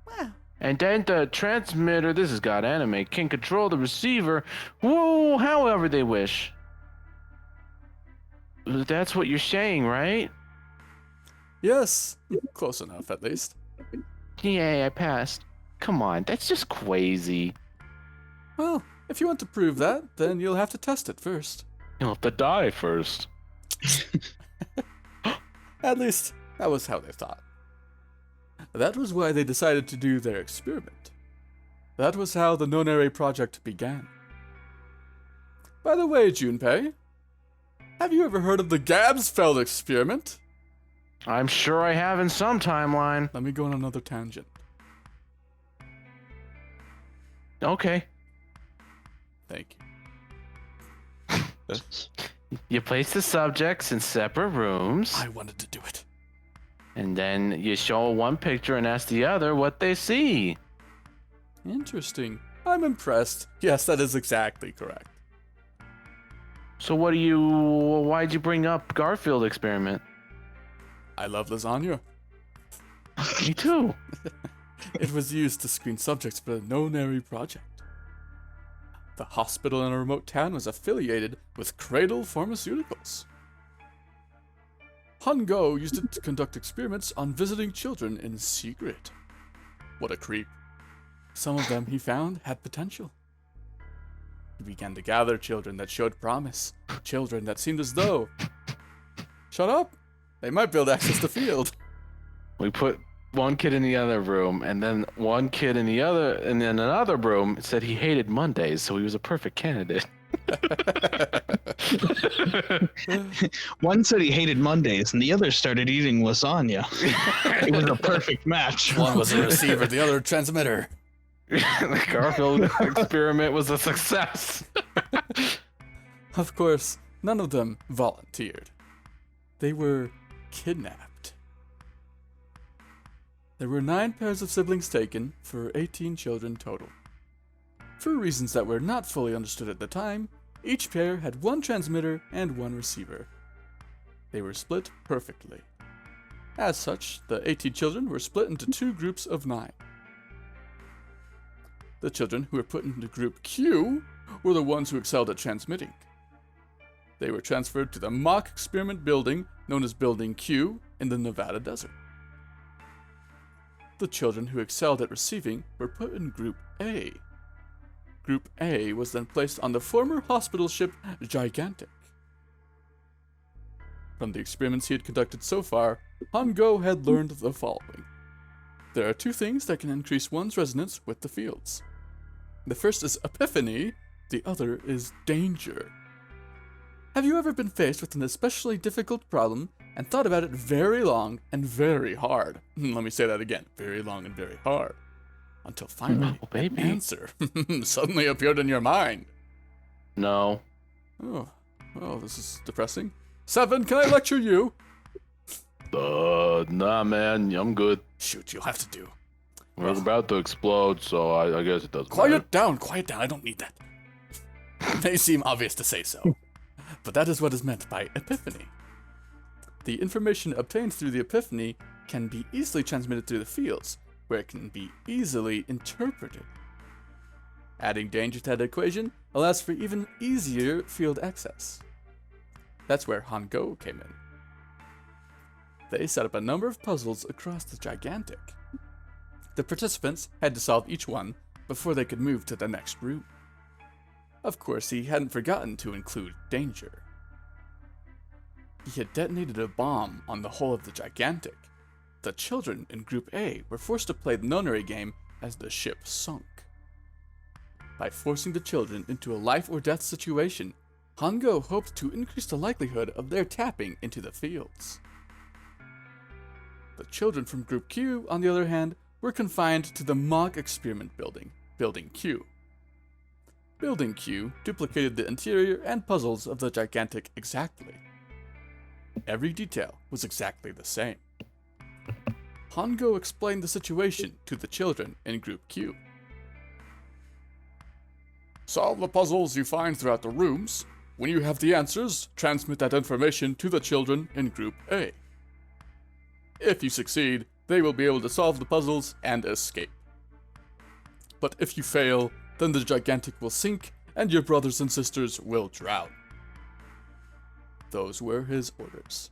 Wow. And then the transmitter, this has got anime, can control the receiver however they wish. That's what you're saying, right? Yes, close enough at least. Yay, I passed. Come on, that's just crazy. Well, if you want to prove that, then you'll have to test it first. You'll have to die first. At least, that was how they thought. That was why they decided to do their experiment. That was how the Nonary project began. By the way, Junpei, have you ever heard of the Gabsfeld experiment? I'm sure I have in some timeline. Let me go on another tangent. Okay. Thank you. You place the subjects in separate rooms, I wanted to do it. and then you show one picture and ask the other what they see. Interesting. I'm impressed. Yes, that is exactly correct. So why'd you bring up Garfield experiment? I love lasagna. Me too. It was used to screen subjects for the Nonary project. The hospital in a remote town was affiliated with Cradle Pharmaceuticals. Hungo used it to conduct experiments on visiting children in secret. What a creep. Some of them he found had potential. He began to gather children that showed promise, children that seemed as though... Shut up! They might be able to access the field. We put one kid in the other room, and then one kid in another room said he hated Mondays, so he was a perfect candidate. One said he hated Mondays, and the other started eating lasagna. It was a perfect match. One was a receiver, the other a transmitter. The Garfield experiment was a success. Of course, none of them volunteered. They were kidnapped. There were 9 pairs of siblings taken, for 18 children total. For reasons that were not fully understood at the time, each pair had 1 transmitter and 1 receiver. They were split perfectly. As such, the 18 children were split into 2 groups of 9. The children who were put into group Q were the ones who excelled at transmitting. They were transferred to the mock experiment building known as Building Q in the Nevada desert. The children who excelled at receiving were put in Group A. Group A was then placed on the former hospital ship Gigantic. From the experiments he had conducted so far, Hango had learned the following. There are 2 things that can increase one's resonance with the fields. The first is epiphany, the other is danger. Have you ever been faced with an especially difficult problem and thought about it very long and very hard? Let me say that again, very long and very hard. Until finally, Oh, baby. an answer suddenly appeared in your mind. No. Oh, this is depressing. 7, can I lecture you? Nah, man, I'm good. Shoot, you'll have to do. We're about to explode, so I guess it doesn't matter. Quiet down, I don't need that. May seem obvious to say so, but that is what is meant by epiphany. The information obtained through the epiphany can be easily transmitted through the fields, where it can be easily interpreted. Adding danger to that equation allows for even easier field access. That's where Hango came in. They set up a number of puzzles across the Gigantic. The participants had to solve each one before they could move to the next room. Of course, he hadn't forgotten to include danger. He had detonated a bomb on the hull of the Gigantic. The children in Group A were forced to play the nonary game as the ship sunk. By forcing the children into a life or death situation, Hango hoped to increase the likelihood of their tapping into the fields. The children from Group Q, on the other hand, were confined to the mock experiment building, Building Q. Building Q duplicated the interior and puzzles of the gigantic exactly. Every detail was exactly the same. Hongo explained the situation to the children in Group Q. Solve the puzzles you find throughout the rooms. When you have the answers, transmit that information to the children in Group A. If you succeed, they will be able to solve the puzzles and escape. But if you fail, then the gigantic will sink and your brothers and sisters will drown. Those were his orders.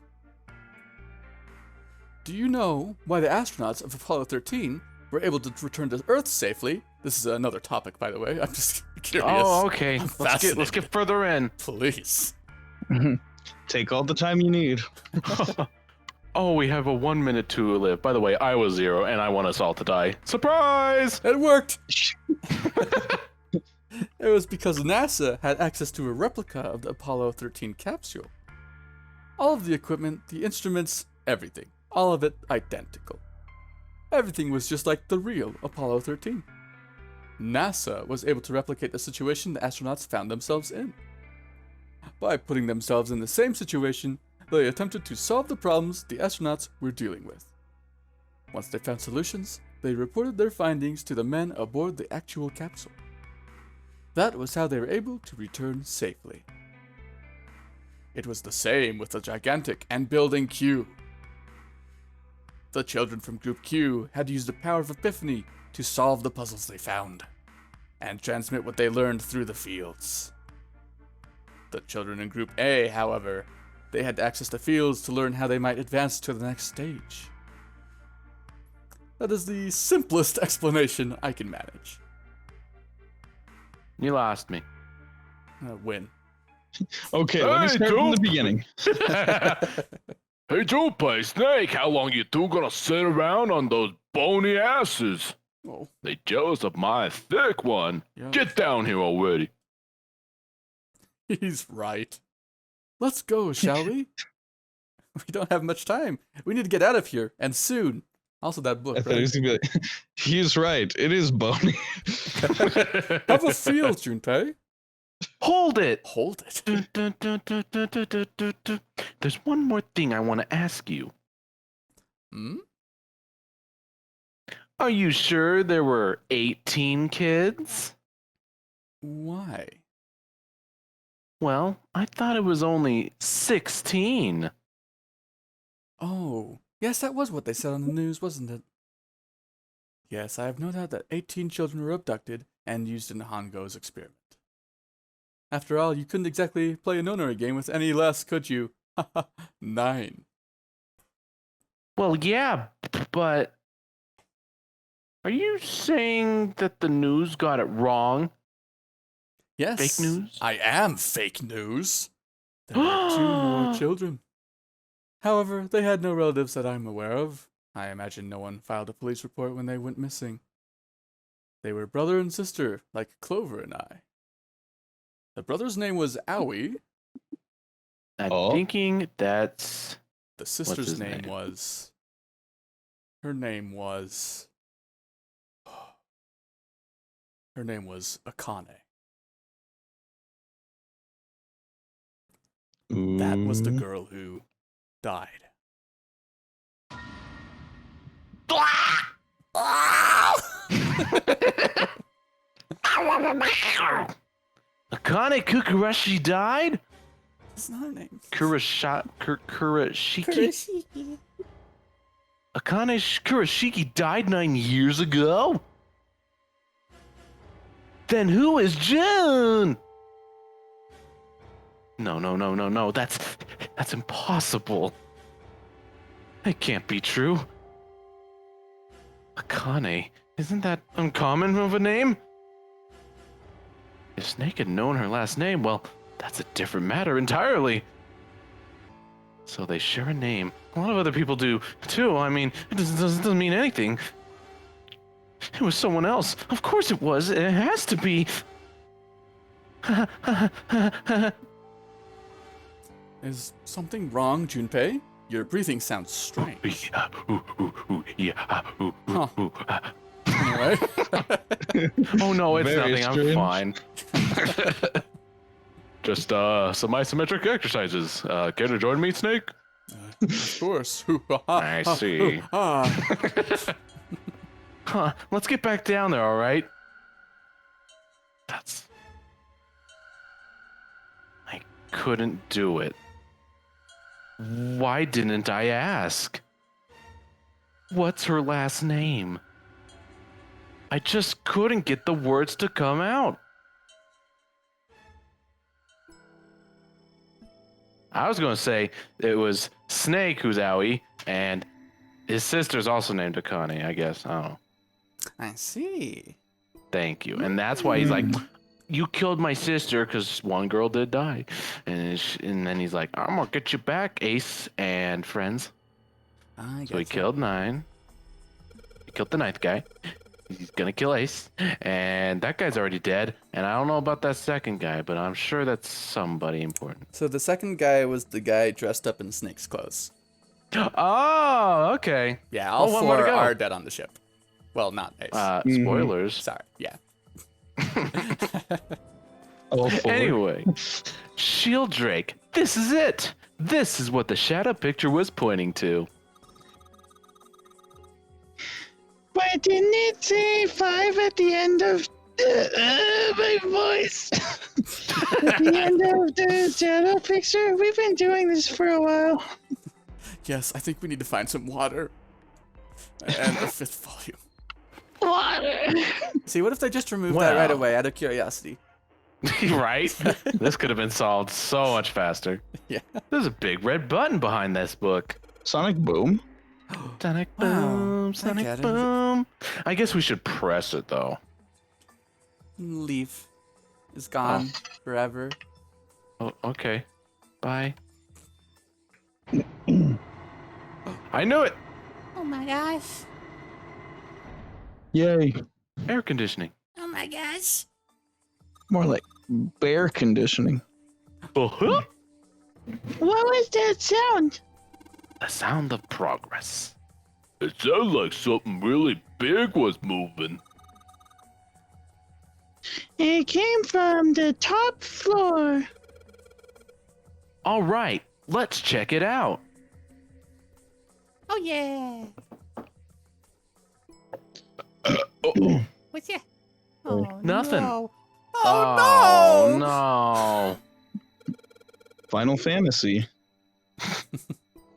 Do you know why the astronauts of Apollo 13 were able to return to Earth safely? This is another topic, by the way. I'm just curious. Oh, okay. I'm Let's get further in. Please. Take all the time you need. Oh, we have a 1 minute to live. By the way, I was 0, and I want us all to die. Surprise! It worked! It was because NASA had access to a replica of the Apollo 13 capsule. All of the equipment, the instruments, everything. All of it identical. Everything was just like the real Apollo 13. NASA was able to replicate the situation the astronauts found themselves in. By putting themselves in the same situation, they attempted to solve the problems the astronauts were dealing with. Once they found solutions, they reported their findings to the men aboard the actual capsule. That was how they were able to return safely. It was the same with the gigantic and Building Q. The children from Group Q had used the power of Epiphany to solve the puzzles they found, and transmit what they learned through the fields. The children in Group A, however, they had access to fields to learn how they might advance to the next stage. That is the simplest explanation I can manage. You lost me. Win. Okay, let me Hey, start from the Joop. beginning. Hey, Junpei, Snake, how long you two gonna sit around on those bony asses? Oh, They jealous of my thick one. yeah. Get down here already. He's right. Let's go, shall we? We don't have much time. We need to get out of here, and soon. Also, that book, I thought he right? was gonna be like, he's right. It is bony. Have a feel, Junpei. Hold it! Hold it. There's one more thing I want to ask you. Hmm? Are you sure there were 18 kids? Why? Well, I thought it was only 16. Oh, yes, that was what they said on the news, wasn't it? Yes, I have no doubt that 18 children were abducted and used in Hongo's experiment. After all, you couldn't exactly play a nonary game with any less, could you? 9. Well, yeah, but are you saying that the news got it wrong? Yes. Fake news? I am fake news. There were 2 more children. However, they had no relatives that I'm aware of. I imagine no one filed a police report when they went missing. They were brother and sister, like Clover and I. The brother's name was Owie. I'm Oh. thinking that's... The sister's his name name? was... Her name was... Her name was Akane. That was the Ooh. girl who died. Akane Kukurashi died? That's not her name. Kurashiki? Kurashiki. Akane Kurashiki died 9 years ago? Then who is June? No. That's impossible. It can't be true. Akane, isn't that uncommon of a name? If Snake had known her last name, well, that's a different matter entirely. So they share a name. A lot of other people do, too. I mean, it doesn't mean anything. It was someone else. Of course it was. It has to be. Is something wrong, Junpei? Your breathing sounds strange. Yeah. Yeah. Huh. Anyway. Oh no, it's Very nothing. strange. I'm fine. Just some isometric exercises. Care to join me, Snake? Of course. I see. Huh, let's get back down there, all right? I couldn't do it. Why didn't I ask? What's her last name? I just couldn't get the words to come out. I was going to say it was Snake who's Owie, and his sister's also named Akane, I guess. I don't know. I see. Thank you. And that's why he's like, you killed my sister because one girl did die. And then he's like, I'm going to get you back, Ace and friends. So he killed 9. He killed the 9th guy. He's going to kill Ace. And that guy's already dead. And I don't know about that second guy, but I'm sure that's somebody important. So the second guy was the guy dressed up in Snake's clothes. Oh, okay. Yeah, all one more to 4 go. are dead on the ship. Well, not Ace. Spoilers. Sorry. Yeah. All 4. Anyway, Shieldrake, this is it. This is what the shadow picture was pointing to. But didn't it say 5 at the end of my voice? At the end of the shadow picture? We've been doing this for a while. Yes, I think we need to find some water. And a 5th volume. Water. See, what if they just removed that right Well. away out of curiosity? Right? This could have been solved so much faster. Yeah. There's a big red button behind this book. Sonic Boom. Sonic Wow, boom, I Sonic get it. boom. I guess we should press it though. Leaf is gone forever. Oh, okay. Bye. I knew it. Oh my gosh. Yay. Air conditioning. Oh my gosh. More like bear conditioning. Uh-huh. What was that sound? The sound of progress. It sounds like something really big was moving. It came from the top floor. All right, let's check it out. Oh yeah. Uh-oh. What's that? Oh, Nothing. No. Oh, no! no! Final Fantasy.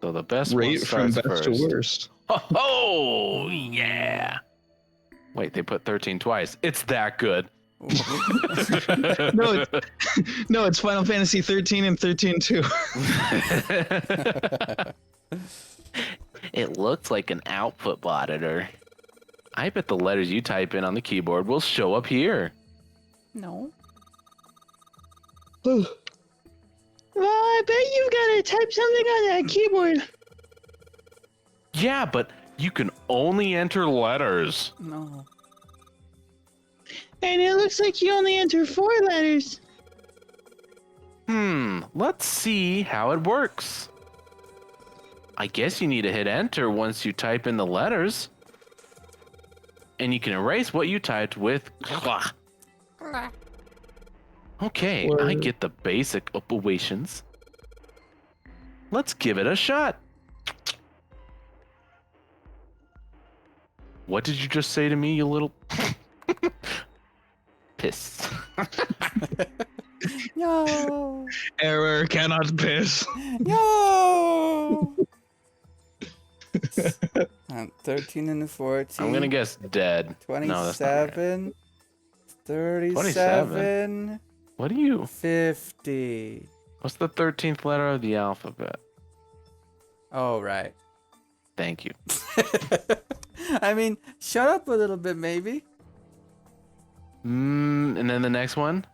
So the best one Rate from starts best first. to worst. Oh, yeah. Wait, they put 13 twice. It's that good. No, no, it's Final Fantasy 13 and 13 too. It looks like an output monitor. I bet the letters you type in on the keyboard will show up here. No. Well, I bet you've got to type something on that keyboard. Yeah, but you can only enter letters. No. And it looks like you only enter 4 letters. Let's see how it works. I guess you need to hit enter once you type in the letters. And you can erase what you typed with. Okay, I get the basic operations. Let's give it a shot. What did you just say to me, you little piss? No. Error cannot piss. No. 13 and 14. I'm gonna guess dead. 27. No, that's not right. 37. What are you? 50. What's the 13th letter of the alphabet? Oh, right. Thank you. I mean, shut up a little bit, maybe. And then the next one,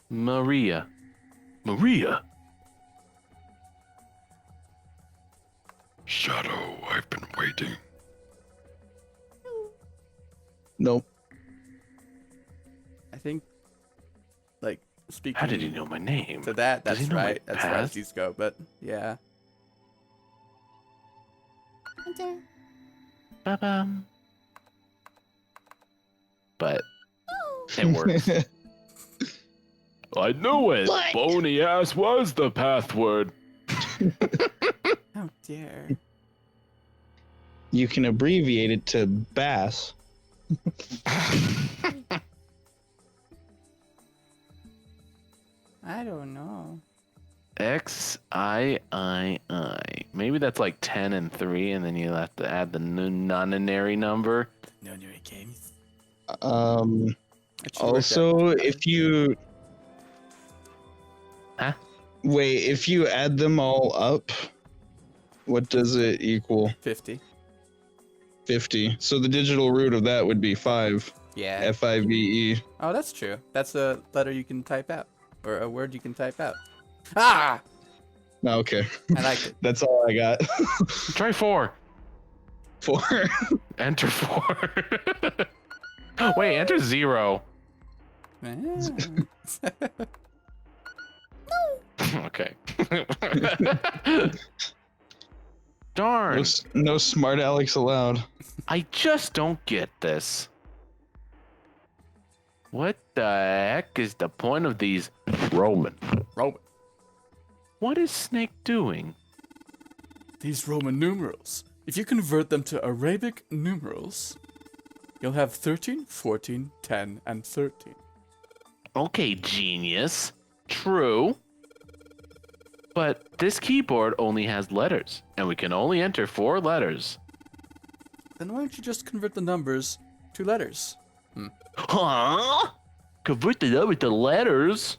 Maria. Maria. Shadow, I've been waiting. Nope. I think, like, speaking How did he know my name? to that, Does he that's know my right. That's right as past? these go, but yeah. Enter. Ba-bum. But it works. I knew it. What? Bony ass was the password. Oh dear. You can abbreviate it to BASS. I don't know. XIII. Maybe that's like 10 and 3, and then you have to add the nonary number. No new games. Also, if you Huh? wait, if you add them all up, what does it equal? 50. 50. So the digital root of that would be 5. Yeah. FIVE. Oh, that's true. That's a letter you can type out, or a word you can type out. Ah! Okay. I like it. That's all I got. Try 4. 4. Enter 4. Wait, enter 0. Okay. Darn. No smart Alex allowed. I just don't get this. What the heck is the point of these Roman? What is Snake doing? These Roman numerals, if you convert them to Arabic numerals, you'll have 13, 14, 10, and 13. Okay, genius. True. But this keyboard only has letters, and we can only enter 4 letters. Then why don't you just convert the numbers to letters? Huh? Convert the number to letters?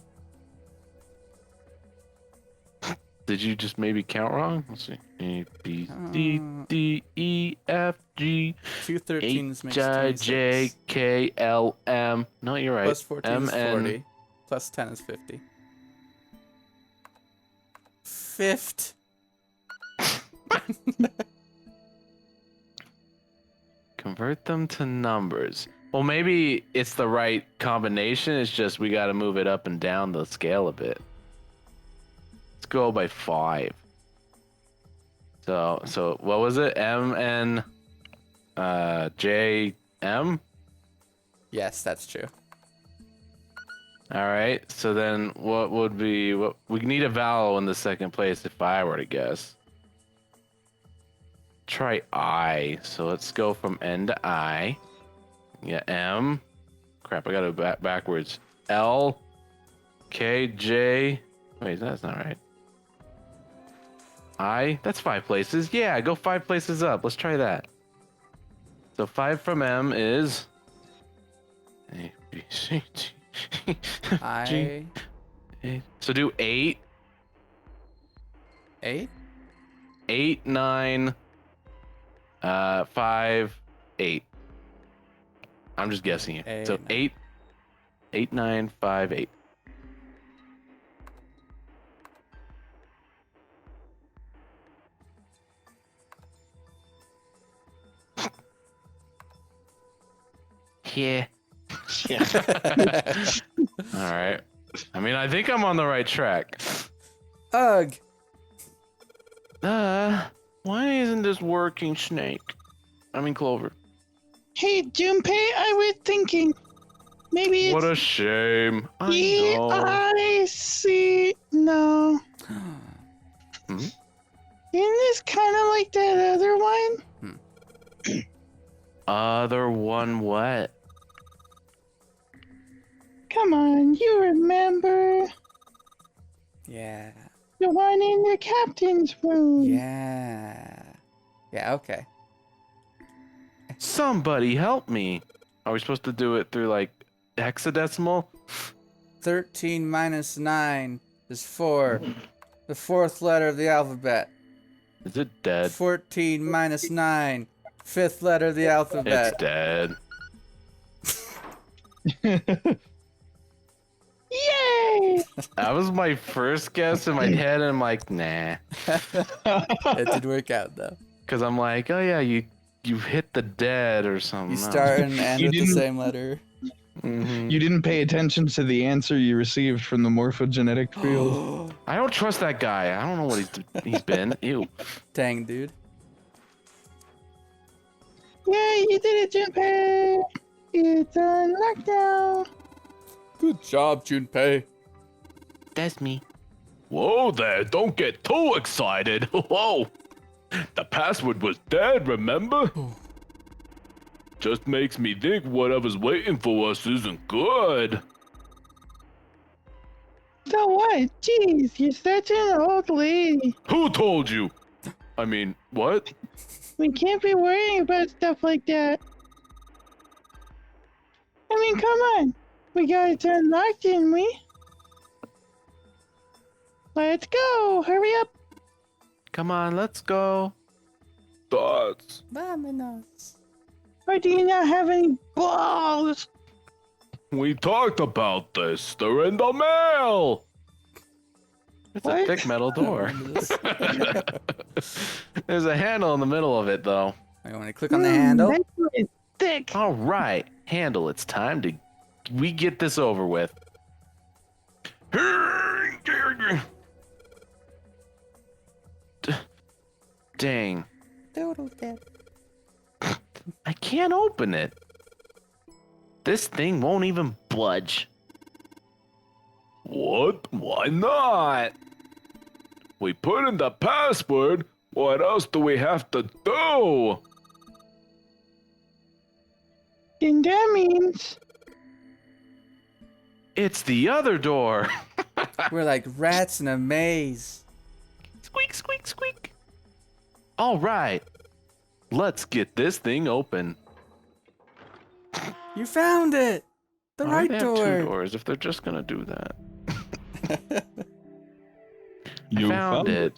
Did you just maybe count wrong? Let's see. A, B, C, D, E, F, G, 2 13s makes H, I, 26. J, K, L, M. No, you're right. Plus 14 M, is N. 40. Plus 10 is 50. Fifth. Convert them to numbers. Well, maybe it's the right combination. It's just we got to move it up and down the scale a bit. Let's go by 5. So what was it? M, N, J, M? Yes, that's true. All right. So then what would be... we need a vowel in the second place if I were to guess. Try I. So let's go from N to I. Yeah, M. Crap, I got to go backwards. L. K, J. Wait, that's not right. I. That's 5 places. Yeah, go 5 places up. Let's try that. So 5 from M is... A, B, C, D, E, F, G, I. So do 8. 8? 8, 9, 5, 8. I'm just guessing it. Eight, So nine. 8, 8, 9, 5, 8. Yeah. All right. I mean, I think I'm on the right track. Ugh. Why isn't this working, Snake? I mean, Clover. Hey, Junpei, I was thinking maybe it's What a shame. I know. E-I-C. No. Isn't this kind of like that other one? Other one what? Come on, you remember Yeah. the one in the captain's room? Yeah. Yeah, okay. Somebody help me. Are we supposed to do it through like hexadecimal? 13 minus 9 is 4. The 4th letter of the alphabet. Is it dead? 14 minus 9. 5th letter of the alphabet. It's dead. Yay! That was my first guess in my head, and I'm like, nah. It did work out though. Because I'm like, oh yeah, you hit the dead or something. You start and end You with the didn't- same letter. Mhm. You didn't pay attention to the answer you received from the morphogenetic field. I don't trust that guy. I don't know what he's been. Ew. Dang, dude. You did it, Junpei! It's unlocked now! Good job, Junpei. That's me. Whoa there, don't get too excited. Whoa. The password was dead, remember? Just makes me think whatever's waiting for us isn't good. So what? Jeez, you're such an old lady. Who told you? I mean, what? We can't be worrying about stuff like that. I mean, come on. We got it unlocked, didn't we? Let's go. Hurry up. Come on, let's go. Thoughts. Vámonos. Or do you not have any balls? We talked about this. They're in the mail. It's a What? thick metal door. There's a handle in the middle of it, though. I want to click on the handle. That is thick. All right, handle. It's time to we get this over with. Dang, Doodle dip. I can't open it. This thing won't even budge. What? Why not? We put in the password. What else do we have to do? And that means It's the other door. We're like rats in a maze. Squeak, squeak, squeak. All right. Let's get this thing open. You found it. The Why right do they have door. two doors if they're just gonna do that. I You found it.